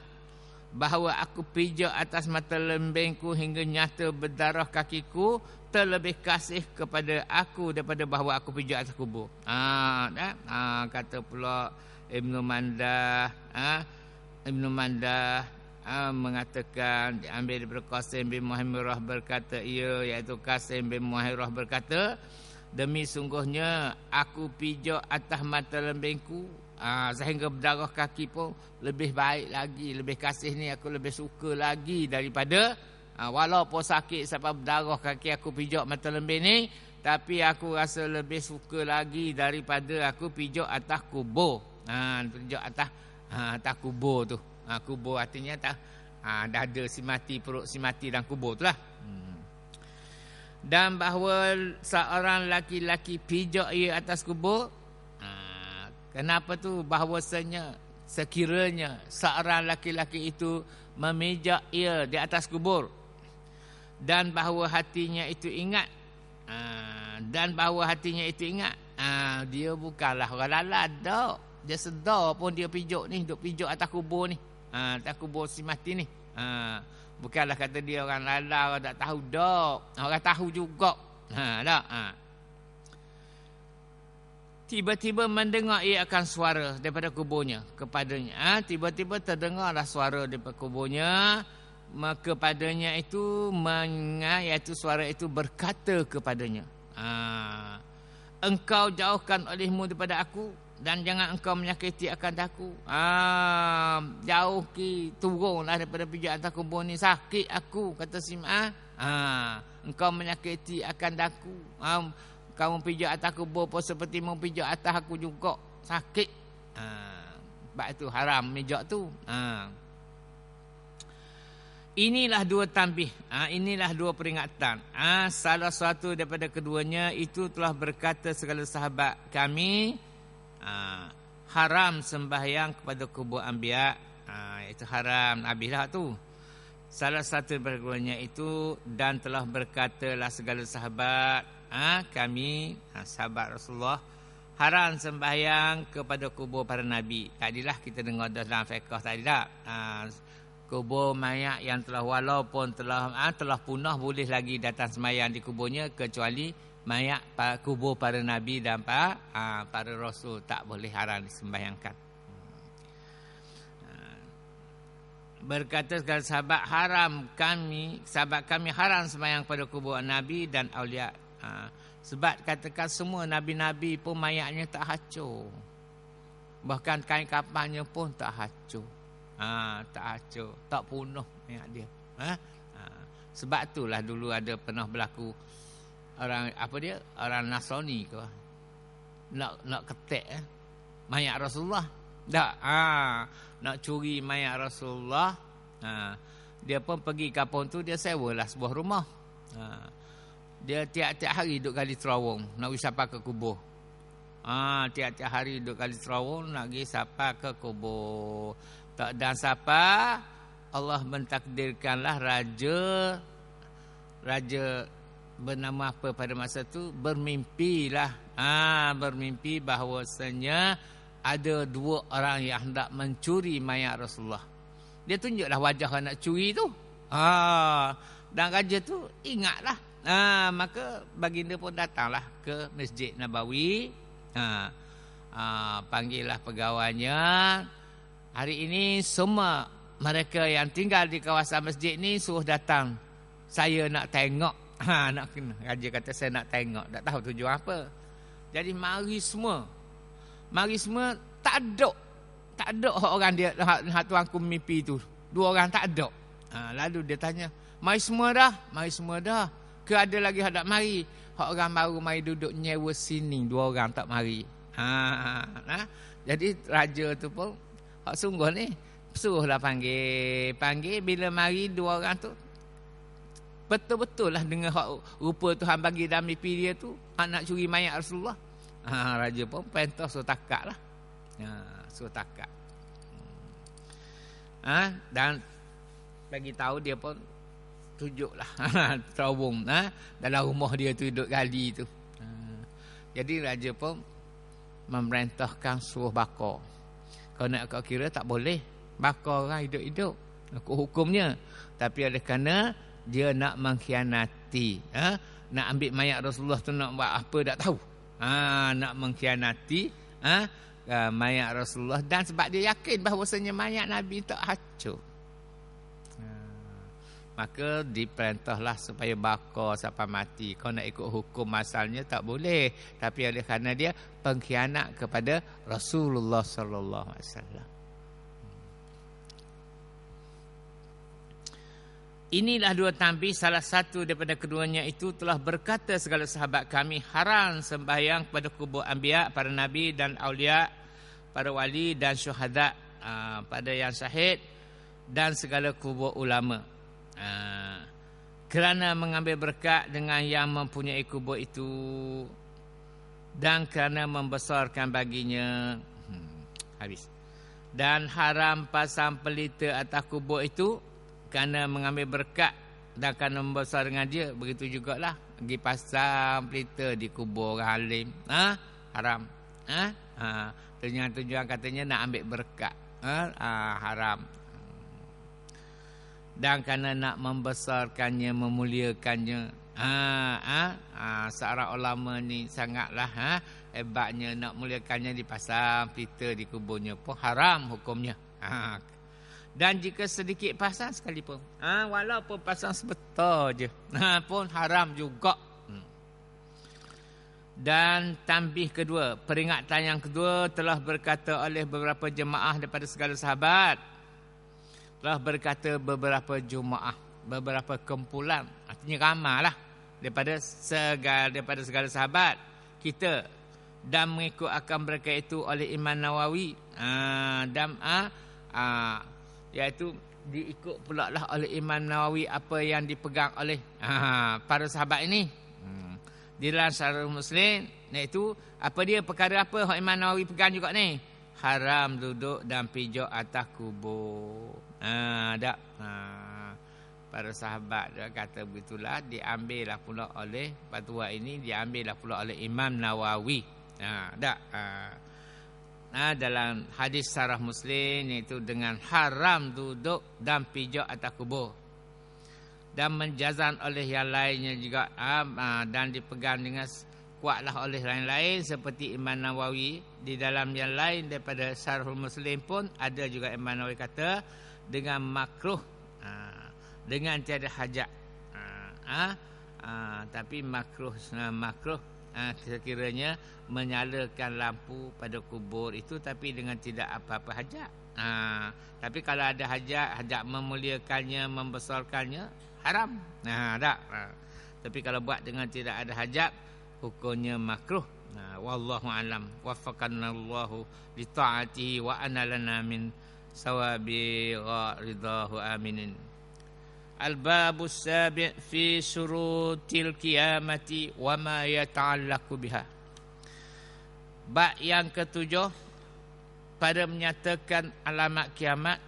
bahawa aku pijak atas mata lembengku hingga nyata berdarah kakiku, terlebih kasih kepada aku daripada bahawa aku pijak atas kubur. Kata pula Ibnu Mandah, mengatakan diambil daripada Qasim bin Muhammad berkata iaitu Qasim bin Muhammad berkata, demi sungguhnya aku pijak atas mata lembingku sehingga berdarah kaki pun lebih baik lagi, lebih kasih ni aku lebih suka lagi daripada walaupun sakit sampai berdarah kaki aku pijak mata lembing ni, tapi aku rasa lebih suka lagi daripada aku pijak atas kubur. Pijak atas kubur tu. Kubur artinya dada si mati, perut si mati dan kubur tu lah. Dan bahawa seorang laki-laki pijak ia atas kubur. Kenapa tu? Bahawasanya sekiranya seorang laki-laki itu memijak ia di atas kubur, dan bahawa hatinya itu ingat, dia bukanlah orang lalat dak. Dia sedar pun dia pijak ni, duk pijak atas kubur ni, atas kubur si mati ni. Bukanlah kata dia orang lalat, orang tak tahu dak. Orang tahu juga. Tak. Tiba-tiba mendengar ia akan suara daripada kuburnya kepadanya. Tiba-tiba terdengarlah suara daripada kuburnya kepadanya itu, iaitu suara itu berkata kepadanya, engkau jauhkan olehmu daripada aku, dan jangan engkau menyakiti akan daku. Jauh ki, turunlah daripada pijak atas kubur ni, sakit aku, kata Sim'ah. Engkau menyakiti akan daku. Kamu pijak atas kubur pun seperti mu pijak atas aku juga, sakit. Sebab itu haram pijak tu. Inilah dua tanbih, inilah dua peringatan. Salah satu daripada keduanya itu telah berkata segala sahabat kami, haram sembahyang kepada kubur anbiya. Itu haram, habislah tu. Salah satu daripada keduanya itu, dan telah berkatalah segala sahabat kami, sahabat Rasulullah, haram sembahyang kepada kubur para nabi. Tadilah kita dengar dalam fiqh tadi tak? Kubur mayat yang telah walaupun telah punah boleh lagi datang sembahyang di kuburnya, kecuali mayat kubur para nabi dan para rasul tak boleh, haram disembahyangkan. Berkata segala sahabat sahabat kami haram sembahyang pada kubur nabi dan aulia. Sebab katakan semua nabi-nabi pun mayatnya tak hancur, bahkan kain kafannya pun tak hancur. Tak hancur, tak punah mayat dia. Sebab itulah dulu ada pernah berlaku orang orang Nasrani ke nak ketek mayat Rasulullah. Tak, nak curi mayat Rasulullah. Dia pun pergi kampung tu, dia sewalah sebuah rumah. Dia tiap-tiap hari duduk gali terawang nak pergi sapa ke kubur. Tiap-tiap hari duduk gali terawang nak pergi sapa ke kubur. Tak dan sapa, Allah mentakdirkanlah raja bernama apa pada masa tu bermimpilah. Bermimpi bahawasanya ada dua orang yang hendak mencuri mayat Rasulullah. Dia tunjuklah wajah nak curi tu. Dan raja tu ingatlah. Maka baginda pun datanglah ke Masjid Nabawi. Panggillah pegawainya. Hari ini semua mereka yang tinggal di kawasan masjid ni suruh datang. Saya nak tengok. Nak kena. Raja kata saya nak tengok. Tak tahu tujuan apa. Jadi mari semua. Tak ada orang dia tuanku mimpi tu. Dua orang tak ada. Lalu dia tanya, mari semua dah. Ke ada lagi hendak mari? Orang baru mari duduk nyewa sini, dua orang tak mari. Jadi raja tu pun hak sungguh ni suruhlah panggil bila mari dua orang tu. Betul-betul lah dengan hak rupa Tuhan bagi dalam mimpi dia tu, nak curi mayat Rasulullah. Raja pun pentah suruh takak lah. Suruh takak. Dan bagi tahu dia pun tunjuklah terawung dalam rumah dia tu duduk gali tu. Jadi raja pun memerintahkan suruh bakar. Kalau nak kau kira tak boleh bakar orang hidup-hidup. Hukumnya. Tapi oleh kerana dia nak mengkhianati, nak ambil mayat Rasulullah tu nak buat apa tak tahu. Nak mengkhianati mayat Rasulullah, dan sebab dia yakin bahawasanya mayat Nabi tak hancur. maka diperintahlah supaya bakar sampai mati. Kau nak ikut hukum asalnya tak boleh, tapi oleh kerana dia pengkhianat kepada Rasulullah sallallahu alaihi wasallam. Inilah dua tanbih, salah satu daripada keduanya itu telah berkata segala sahabat kami haram sembahyang pada kubur anbiya, para nabi dan aulia, para wali dan syuhada, pada yang syahid dan segala kubur ulama. Kerana mengambil berkat dengan yang mempunyai kubur itu dan kerana membesarkan baginya. Habis. Dan haram pasang pelita atas kubur itu kerana mengambil berkat dan kerana membesar dengan dia. Begitu jugalah pergi pasang pelita di kubur orang alim, haram. Tujuan katanya nak ambil berkat, haram. Dan kerana nak membesarkannya, memuliakannya. Seorang ulama ni sangatlah hebatnya, nak muliakannya dipasang pelita di kuburnya pun haram hukumnya. Dan jika sedikit pasang sekalipun, walaupun pasang sebetul je, pun haram juga. Dan tanbih kedua, peringatan yang kedua, telah berkata oleh beberapa jemaah daripada segala sahabat. Telah berkata beberapa jemaah, beberapa kumpulan, artinya ramailah daripada segala sahabat kita, dan mengikut akan mereka itu oleh Imam Nawawi, iaitu diikut pula lah oleh Imam Nawawi apa yang dipegang oleh para sahabat ini. Di dalam Syarah Muslim, iaitu apa dia, perkara apa yang Imam Nawawi pegang juga ni? Haram duduk dan pijak atas kubur. Para sahabat dia kata begitulah, diambillah pula oleh fatwa ini, diambillah pula oleh Imam Nawawi. Dalam hadis Syarah Muslim, iaitu dengan haram duduk dan pijak atas kubur, dan menjazam oleh yang lainnya juga, dan dipegang dengan kuatlah oleh lain-lain seperti Imam Nawawi. Di dalam yang lain daripada Syarah Muslim pun ada juga Imam Nawawi kata dengan makruh, dengan tiada hajat, tapi makruh sekiranya menyalakan lampu pada kubur itu, tapi dengan tidak apa-apa hajat. Tapi kalau ada hajat memuliakannya, membesarkannya, haram. Tapi kalau buat dengan tidak ada hajat, hukumnya makruh. Wallahu alam. Waffaqanallahu li ta'atihi wa analana min sawabi ridahu aminin. Al-babus sabi' fi syurutil qiyamati wa ma yata'allaqu biha. Bab yang ketujuh pada menyatakan alamat kiamat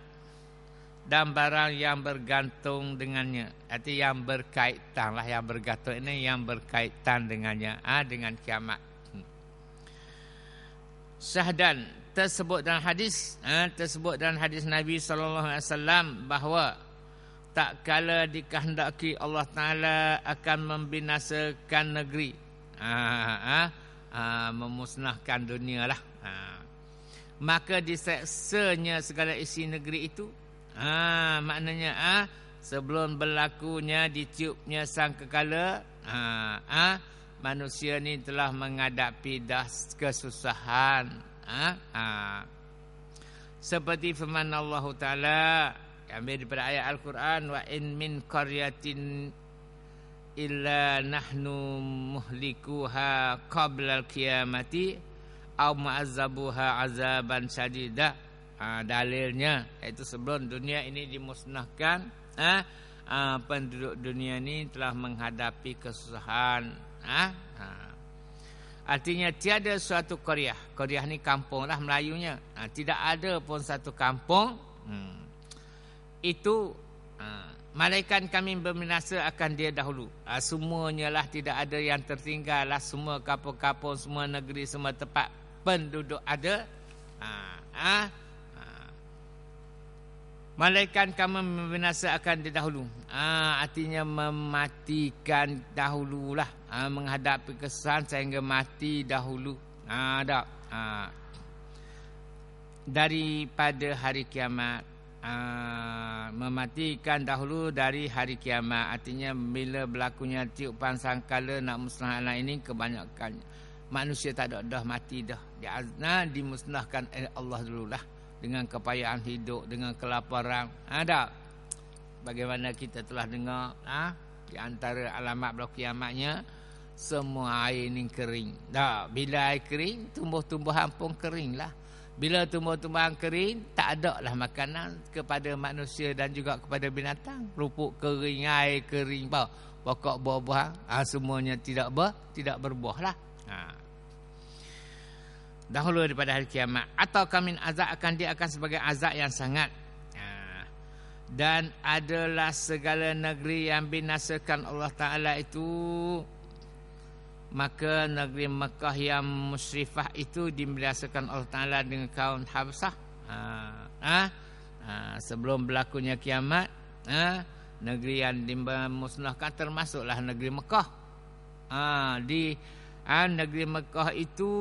dan barang yang bergantung dengannya. Arti yang berkaitan lah, yang bergantung ini yang berkaitan dengannya, dengan kiamat. Syahdan tersebut dalam hadis, Nabi SAW bahawa tak kala dikehendaki Allah Ta'ala akan membinasakan negeri, memusnahkan dunia lah, maka diseksanya segala isi negeri itu. Maknanya sebelum berlakunya ditiupnya sangkakala, manusia ni telah menghadapi dah kesusahan. Seperti firman Allah Ta'ala, ambil daripada ayat Al-Quran, wa in min qaryatin illa nahnu muhlikuha qabla al-qiyamati aw mu'azzabuha azaban syadida. Dalilnya iaitu sebelum dunia ini dimusnahkan, penduduk dunia ini telah menghadapi kesusahan. Artinya tiada suatu qaryah. Qaryah ni kampung lah Melayunya. Tidak ada pun satu kampung itu malaikat kami berminasa akan dia dahulu. Semuanya lah, tidak ada yang tertinggal lah. Semua kampung-kampung, semua negeri, semua tempat penduduk ada. Malaikat kami membinasa akan dia dahulu. Artinya mematikan dahululah, menghadapi kesan sehingga mati dahulu. Daripada hari kiamat. mematikan dahulu dari hari kiamat. Artinya bila berlakunya tiupan sangkala nak musnah alam ini, kebanyakan manusia tak ada dah mati dah. Dimusnahkan oleh Allah dululah dengan kepayahan hidup, dengan kelaparan. Ada bagaimana kita telah dengar di antara alamat berlaku kiamatnya, semua air ni kering. Dah, bila air kering, tumbuh-tumbuhan pun keringlah. Bila tumbuh-tumbuhan kering, tak ada lah makanan kepada manusia dan juga kepada binatang. Rupuk kering, air kering, pokok buah-buahan, semuanya tidak berbuah lah. Dahulu daripada hari kiamat. Atau kamin azab, dia akan sebagai azab yang sangat. Dan adalah segala negeri yang binasakan Allah Ta'ala itu, maka negeri Mekah yang musyrifah itu dibinasakan Allah Ta'ala dengan kaum Habsah. Sebelum berlakunya kiamat, negeri yang dimusnahkan termasuklah negeri Mekah. Negeri Mekah itu,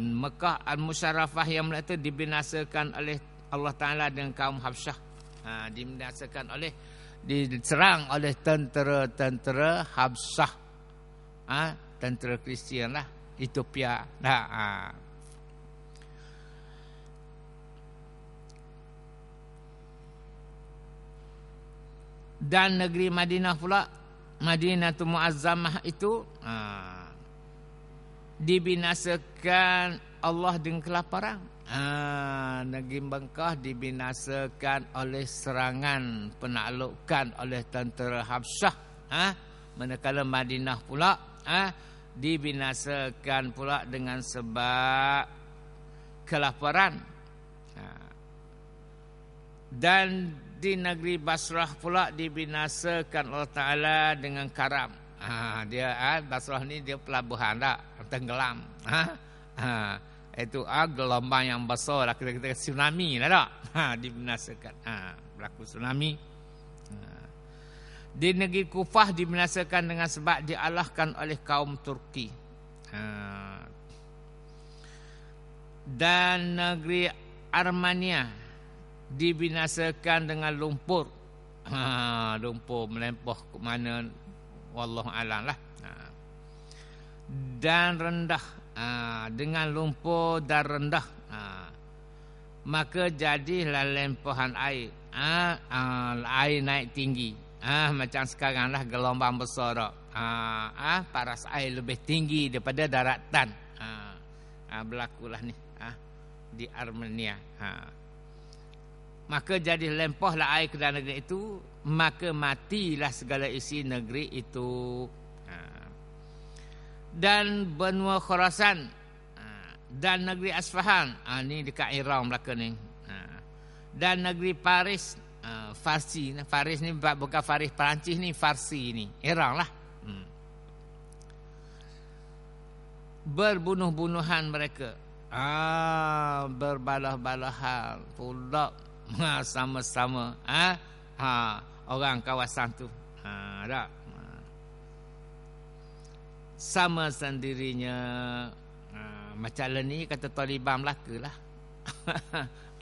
Mekah al-Musyarrafah yang mula itu dibinasakan oleh Allah Ta'ala dengan kaum Habsah. Dibinasakan diserang oleh tentera Habsah, tentera Kristian lah, Ethiopia. Dan negeri Madinah pula, Madinatul Muazzamah itu dibinasakan Allah dengan kelaparan. Negeri Mekah dibinasakan oleh serangan penaklukan oleh tentera Habsah. Manakala Madinah pula dibinasakan pula dengan sebab kelaparan. Dan di negeri Basrah pula dibinasakan Allah Ta'ala dengan karam. Basrah ni dia pelabuhan tak, tenggelam. Itu gelombang yang besar lah, kita tsunami lah tak. Dibinasakan. Berlaku tsunami. Di negeri Kufah dibinasakan dengan sebab dialahkan oleh kaum Turki. Dan negeri Armenia dibinasakan dengan lumpur. Lumpur melempah ke mana, wallahu alam lah. Dan rendah, dengan lumpur dan rendah, maka jadilah lempahan air. Air naik tinggi. Macam sekarang lah gelombang besar tak. Paras air lebih tinggi daripada daratan. Berlakulah ni di Armenia. Maka jadi lempahlah air ke dalam negeri itu, maka matilah segala isi negeri itu. Dan benua Khurasan, dan negeri Asfahan, ni dekat Iran belakang ni. Dan negeri Paris, Farsi. Faris ni bukan Faris Perancis ni, Farsi ni, Iran lah. Berbunuh-bunuhan mereka, berbalah-balahan pula, sama-sama orang kawasan tu. Tak, sama sendirinya. Macam ni kata Taliban Melaka lah.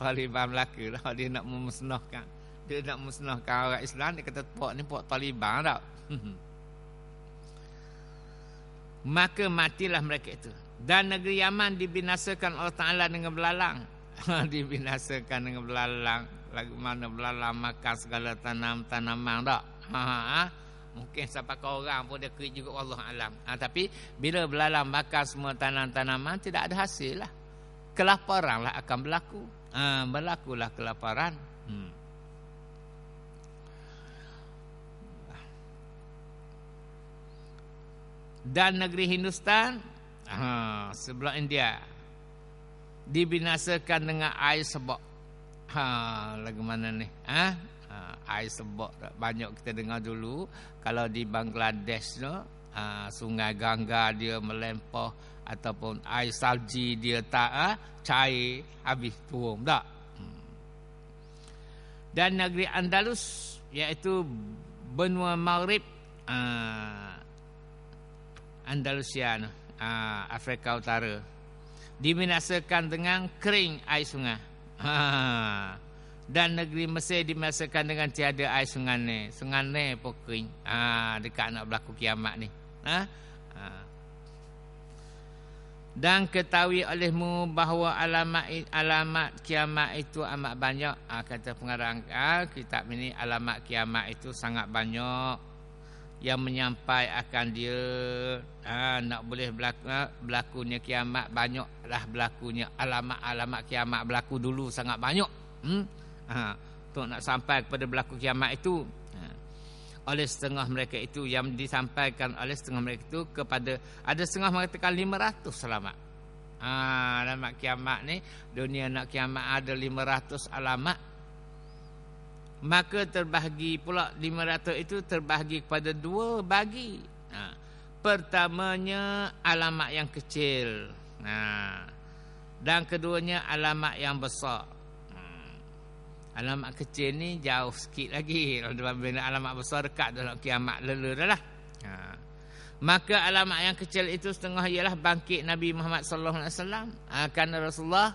Taliban Melaka lah, dia nak memusnahkan. Dia nak musnahkan orang Islam. Dia kata puak ni puak Taliban tak. Maka matilah mereka itu. Dan negeri Yaman dibinasakan Allah Ta'ala dengan belalang. Dibinasakan dengan belalang. Lagu mana belalang makan segala tanaman tak. Mungkin sampai ke orang pun dia kerik juga, Allah alam. Tapi bila belalang makan semua tanaman, tidak ada hasil lah. Kelaparan lah akan berlaku. Berlakulah kelaparan. Dan negeri Hindustan, sebelah India, dibinasakan dengan air sebab. Lagu mana ni? Air sebab banyak kita dengar dulu. Kalau di Bangladesh tu, sungai Ganga dia melempah, ataupun air salji dia tak cair, habis turun tak. Dan negeri Andalus, iaitu benua Maghrib, Andalusia, Afrika Utara, dibinasakan dengan kering air sungai. Dan negeri Mesir dimasakan dengan tiada air sungai. Sungai pun kering. Dekat nak berlaku kiamat ni. Dan ketahui olehmu bahawa alamat kiamat itu amat banyak. Kata pengarang kitab ini, alamat kiamat itu sangat banyak yang menyampai akan dia. Nak boleh berlakunya kiamat, banyaklah berlakunya alamat-alamat kiamat berlaku dulu sangat banyak. Untuk nak sampai kepada berlaku kiamat itu, oleh setengah mereka itu, yang disampaikan oleh setengah mereka itu kepada, ada setengah mengatakan 500 alamat. Alamat kiamat ni, dunia nak kiamat ada 500 alamat. Maka terbahagi pula 500 itu terbahagi kepada dua bagi. Pertamanya alamat yang kecil. Dan keduanya alamat yang besar. Alamat kecil ni jauh sikit lagi. Bila alamat besar dekat dalam kiamat lela dah lah. Maka alamat yang kecil itu setengah ialah bangkit Nabi Muhammad sallallahu alaihi wasallam. Kerana Rasulullah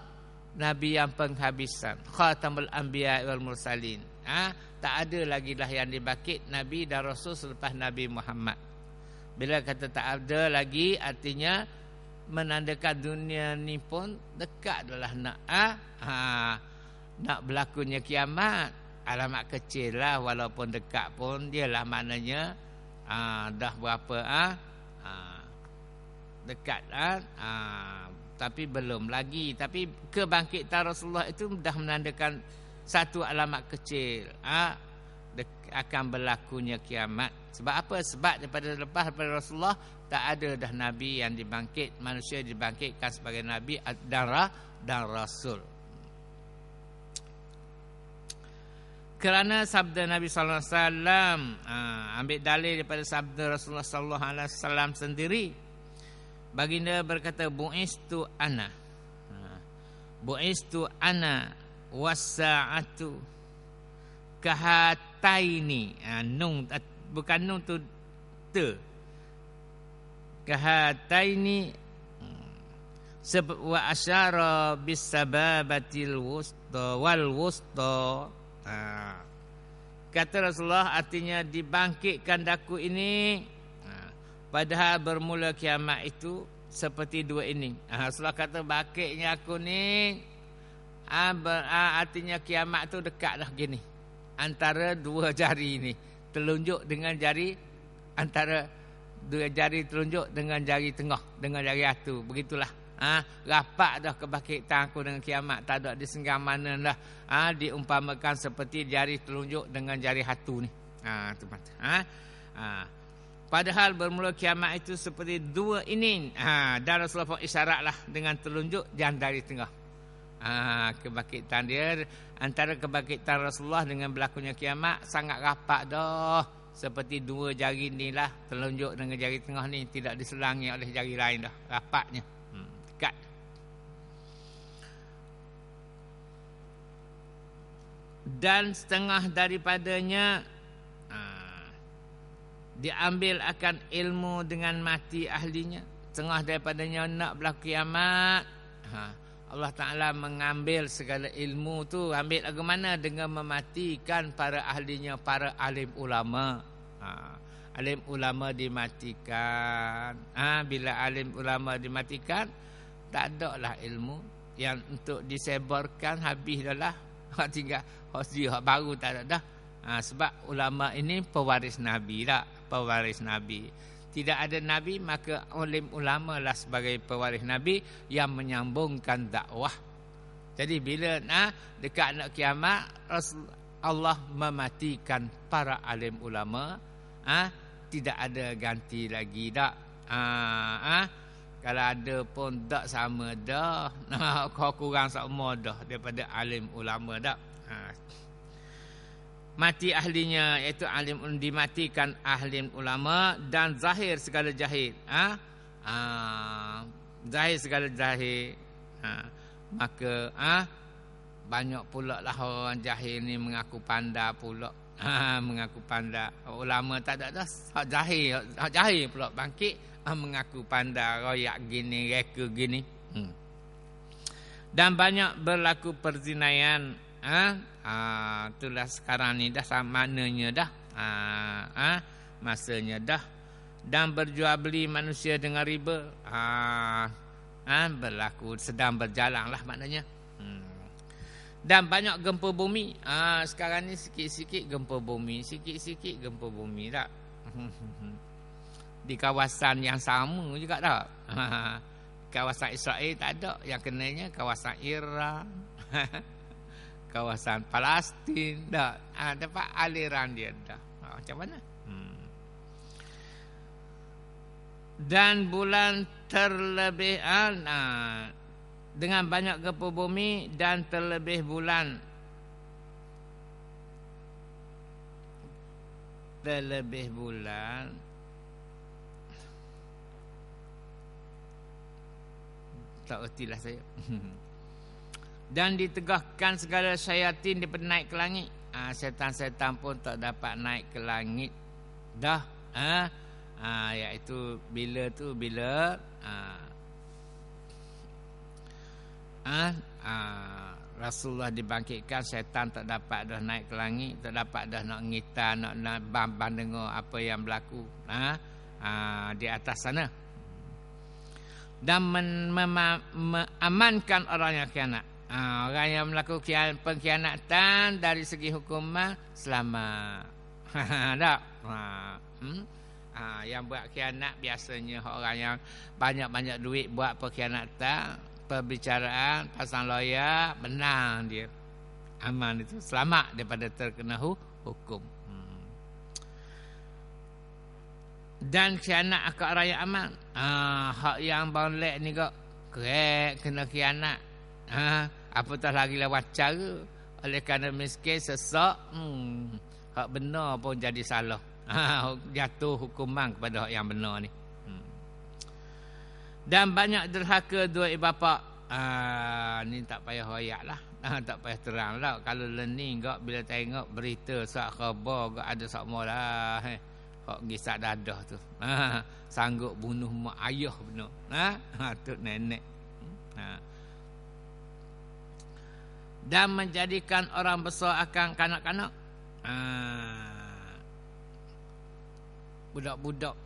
Nabi yang penghabisan, khatamul anbiya wal mursalin. Tak ada lagi lah yang dibangkit Nabi dan Rasul selepas Nabi Muhammad. Bila kata tak ada lagi, artinya menandakan dunia ni pun dekat adalah nak berlakunya kiamat. Alamat kecil lah, walaupun dekat pun dia lah maknanya dah berapa dekat tapi belum lagi. Tapi kebangkitan Rasulullah itu dah menandakan satu alamat kecil akan berlakunya kiamat. Sebab apa? Sebab daripada lepas daripada Rasulullah tak ada dah Nabi yang dibangkit, manusia dibangkitkan sebagai Nabi dan Rasul. Kerana sabda Nabi sallallahu alaihi wasallam, ambil dalil daripada sabda Rasulullah sallallahu alaihi wasallam sendiri. Baginda berkata, bu'istu ana was-sa'atu kahataini. Nun, bukan nun tu te. Kahataini wa asyara bis-sababatil wusta wal wusta. Kata Rasulullah, artinya dibangkitkan daku ini, padahal bermula kiamat itu seperti dua ini. Rasulullah kata bangkitnya aku ni, artinya kiamat tu dekat dah gini, antara dua jari ni, telunjuk dengan jari, antara dua jari telunjuk dengan jari tengah, dengan jari atu, begitulah. Rapat dah kebangkitan aku dengan kiamat. Tak ada disenggang mana dah. Diumpamakan seperti jari telunjuk dengan jari hatu ni. Padahal bermula kiamat itu seperti dua ini. Dan Rasulullah isyaratlah dengan telunjuk dan jari tengah. Kebangkitan dia, antara kebangkitan Rasulullah dengan berlakunya kiamat sangat rapat dah. Seperti dua jari ni lah, telunjuk dengan jari tengah ni tidak diselangi oleh jari lain dah. Rapatnya. Dekat. Dan setengah daripadanya diambil akan ilmu dengan mati ahlinya. Setengah daripadanya nak berlaku kiamat, Allah Ta'ala mengambil segala ilmu tu. Ambil lagu mana? Dengan mematikan para ahlinya, para alim ulama. Alim ulama dimatikan. Bila alim ulama dimatikan, tak ada lah ilmu yang untuk disebarkan, habis dah lah. Tinggal hak baru tak ada dah. Sebab ulama ini pewaris Nabi tak? Pewaris Nabi. Tidak ada Nabi, maka alim ulama lah sebagai pewaris Nabi yang menyambungkan dakwah. Jadi bila dekat nak kiamat, Allah mematikan para alim ulama. Tidak ada ganti lagi tak? Kalau ada pun tak sama dah. Kau kurang sama dah daripada alim ulama dah. Mati ahlinya, iaitu alim, dimatikan alim ulama, dan zahir segala jahil. Zahir segala jahil. Maka banyak pula lah orang jahil ni mengaku pandai pula. Mengaku pandai. Ulama tak ada dah. Hak jahil pula bangkit, mengaku pandai, royak gini, reka gini. Dan banyak berlaku perzinaian Itulah sekarang ni dah maknanya dah. Masanya dah. Dan berjual beli manusia dengan riba. Berlaku sedang berjalan lah maknanya. Dan banyak gempa bumi. Sekarang ni sikit-sikit gempa bumi. Sikit-sikit gempa bumi tak? Di kawasan yang sama juga tak? Kawasan Israel tak ada. Yang kenanya kawasan Iran. Kawasan Palestin tak? Dapat aliran dia dah. Macam mana? Dan bulan terlebih dengan banyak gempa bumi dan terlebih bulan tak ertilah saya. Dan ditegahkan segala syaitan daripada naik ke langit. Setan-setan pun tak dapat naik ke langit dah. Iaitu bila Rasulullah dibangkitkan, syaitan tak dapat dah naik ke langit, tak dapat dah nak ngitar, nak dengar apa yang berlaku di atas sana. Dan mengamankan orang yang khianat. Orang yang melakukan pengkhianatan dari segi hukuman selamat. Tak? Yang buat khianat biasanya orang yang banyak-banyak duit buat pengkhianatan, perbicaraan, pasang lawyer, menang dia. Aman itu, selamat daripada terkena hukum. Dan khianat akak raya aman. Hak yang bonlek ni kok kerek kena khianat. Apatah lagi lewat cara. Oleh kerana miskin sesak, hak benar pun jadi salah. Jatuh hukuman kepada hak yang benar ni. Dan banyak derhaka dua ibu bapa. Ni tak payah hoyak lah. Tak payah terang lah. Kalau learning kok bila tengok berita sak khabar kok ada sak molah. Kok gisak dadah tu. Sanggup bunuh mak ayah benar. Tu nenek. Dan menjadikan orang besar akan kanak-kanak. Budak-budak.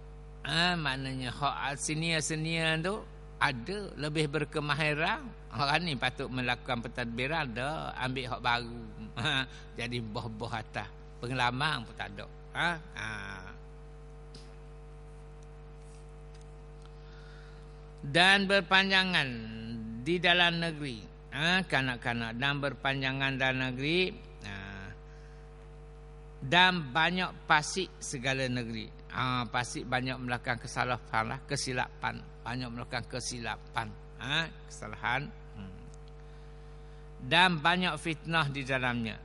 Maknanya hak senior-senior tu ada lebih berkemahiran. Orang ni patut melakukan pentadbiran dah, ambil hak baru. Jadi boh-boh atas. Pengalaman pun tak ada. Dan berpanjangan di dalam negeri. Kanak-kanak dan berpanjangan dalam negeri. Dan banyak pasik segala negeri. Pasik banyak melakukan kesalahan, kesilapan. Banyak melakukan kesilapan, kesalahan. Dan banyak fitnah di dalamnya.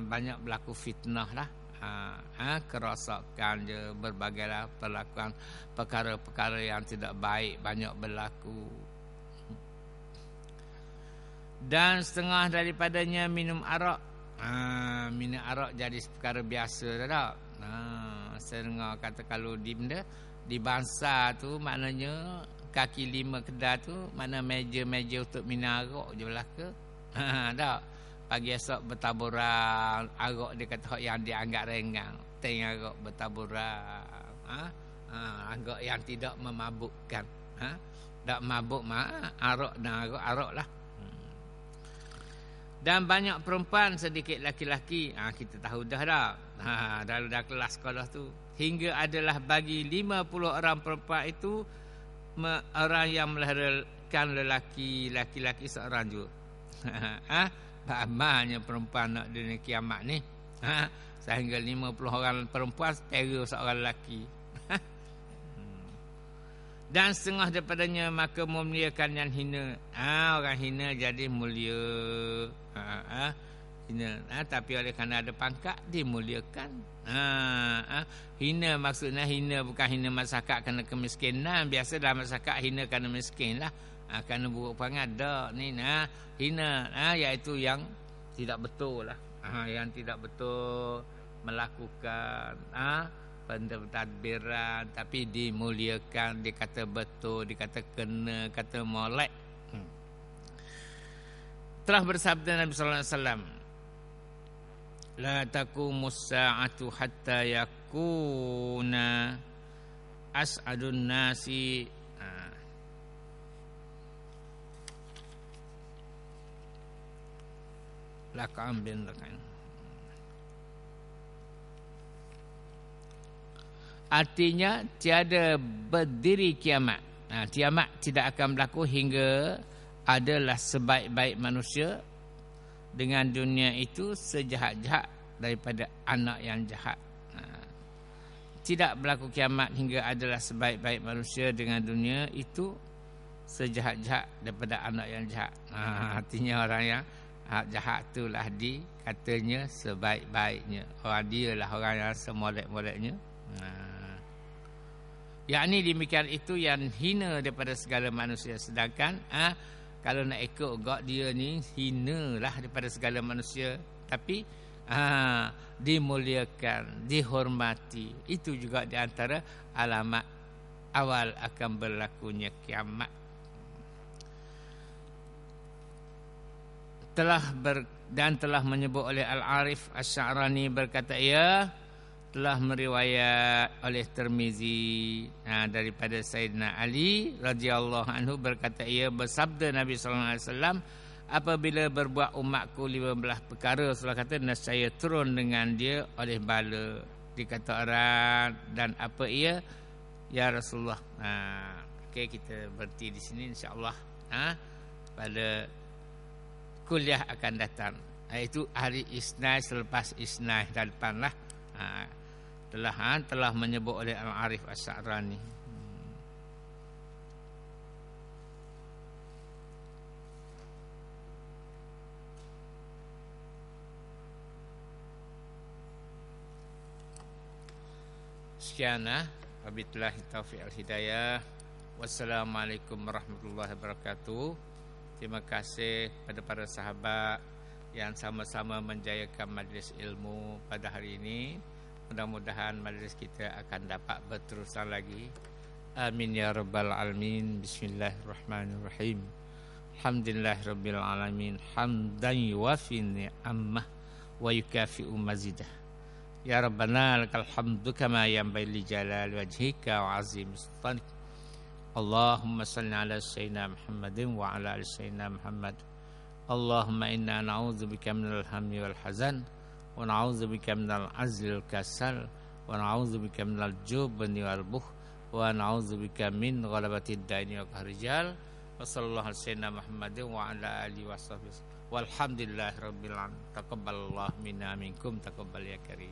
Banyak berlaku fitnah lah. Kerosakan je, berbagai lah perlakuan perkara-perkara yang tidak baik banyak berlaku. Dan setengah daripadanya minum arak. Minum arak jadi perkara biasa tak? Setengah kata kalau di bangsa tu maknanya kaki 5 kedai tu mana meja-meja untuk minum arak je belaka. Tak? Pagi esok bertaburan arak dia kata yang dianggap ringan. Teng arak bertaburan. Arak yang tidak memabukkan. Tak mabuk arak dan arak lah. Dan banyak perempuan sedikit laki-laki. Kita tahu dah tak? Dah kelas sekolah tu. Hingga adalah bagi 50 orang perempuan itu orang yang melahirkan laki-laki seorang juga. Bagaimana perempuan nak dunia kiamat ni? Sehingga 50 orang perempuan setera seorang lelaki. Dan setengah daripadanya maka memuliakan yang hina. Orang hina jadi mulia. Hina. Tapi oleh kerana ada pangkat dimuliakan. Hina maksudnya hina bukan hina masyarakat kerana kemiskinan. Biasa dalam masyarakat hina kerana miskin lah. Kerana buruk perangai ada ni hina iaitu yang tidak betul lah. Yang tidak betul melakukan pentadbiran tapi dimuliakan, dikata betul, dikata kena, kata molek. Telah bersabda Nabi sallallahu alaihi wasallam, la taqumus sa'atu hatta yakuna as'adun nasi lakam bin lakan. Artinya tiada berdiri kiamat. Kiamat tidak akan berlaku hingga adalah sebaik-baik manusia dengan dunia itu sejahat-jahat daripada anak yang jahat. Tidak berlaku kiamat hingga adalah sebaik-baik manusia dengan dunia itu sejahat-jahat daripada anak yang jahat. Artinya orang yang jahat itulah katanya sebaik-baiknya. Orang dia lah orang yang semolek-moleknya. Yakni demikian itu yang hina daripada segala manusia. Sedangkan kalau nak ikut God, dia ni hina lah daripada segala manusia. Tapi dimuliakan, dihormati. Itu juga di antara alamat awal akan berlakunya kiamat. Telah menyebut oleh Al-Arif Asy-Sya'rani berkata, ia telah meriwayat oleh Tirmizi daripada Sayyidina Ali radhiyallahu anhu berkata, ia bersabda Nabi sallallahu alaihi wasallam, apabila berbuat umatku 15 perkara, Rasulullah kata, nescaya turun dengan dia oleh bala. Dikata orang, dan apa ia? Ya Rasulullah. Okey, kita berhenti di sini insya-Allah. Pada kuliah akan datang, iaitu hari Isnin selepas Isnin depan lah. Telah menyebut oleh Al-Arif Asy-Sya'rani. Sekian wabillahi taufiq wal hidayah. Wassalamualaikum warahmatullahi wabarakatuh. Terima kasih kepada para sahabat yang sama-sama menjayakan majlis ilmu pada hari ini. Mudah-mudahan majlis kita akan dapat berterusan lagi. Amin ya rabbal alamin. Bismillahirrahmanirrahim. Alhamdulillahirabbil alamin. Hamdan yuwafi ni'amah wa yukafi'u mazidah. Ya Rabbana lakal hamdu kama yanbaghi li jalali wajhika wa 'azimi sultanik. Allahumma salli ala sayyidina Muhammadin wa ala ali sayyidina Muhammad. Allahumma inna na'udzubika minal hammi wal hazan wa na'udzubika minal azli wal kasal wa na'udzubika minal jubni wal bukhl wa na'udzubika min ghalabatid daini wa qahri rijal. Wa sallallahu ala sayyidina Muhammadin wa ala alihi wa sahbihi. Walhamdulillahirabbil alamin. Taqabbalallahu minna minkum taqabbal ya karim.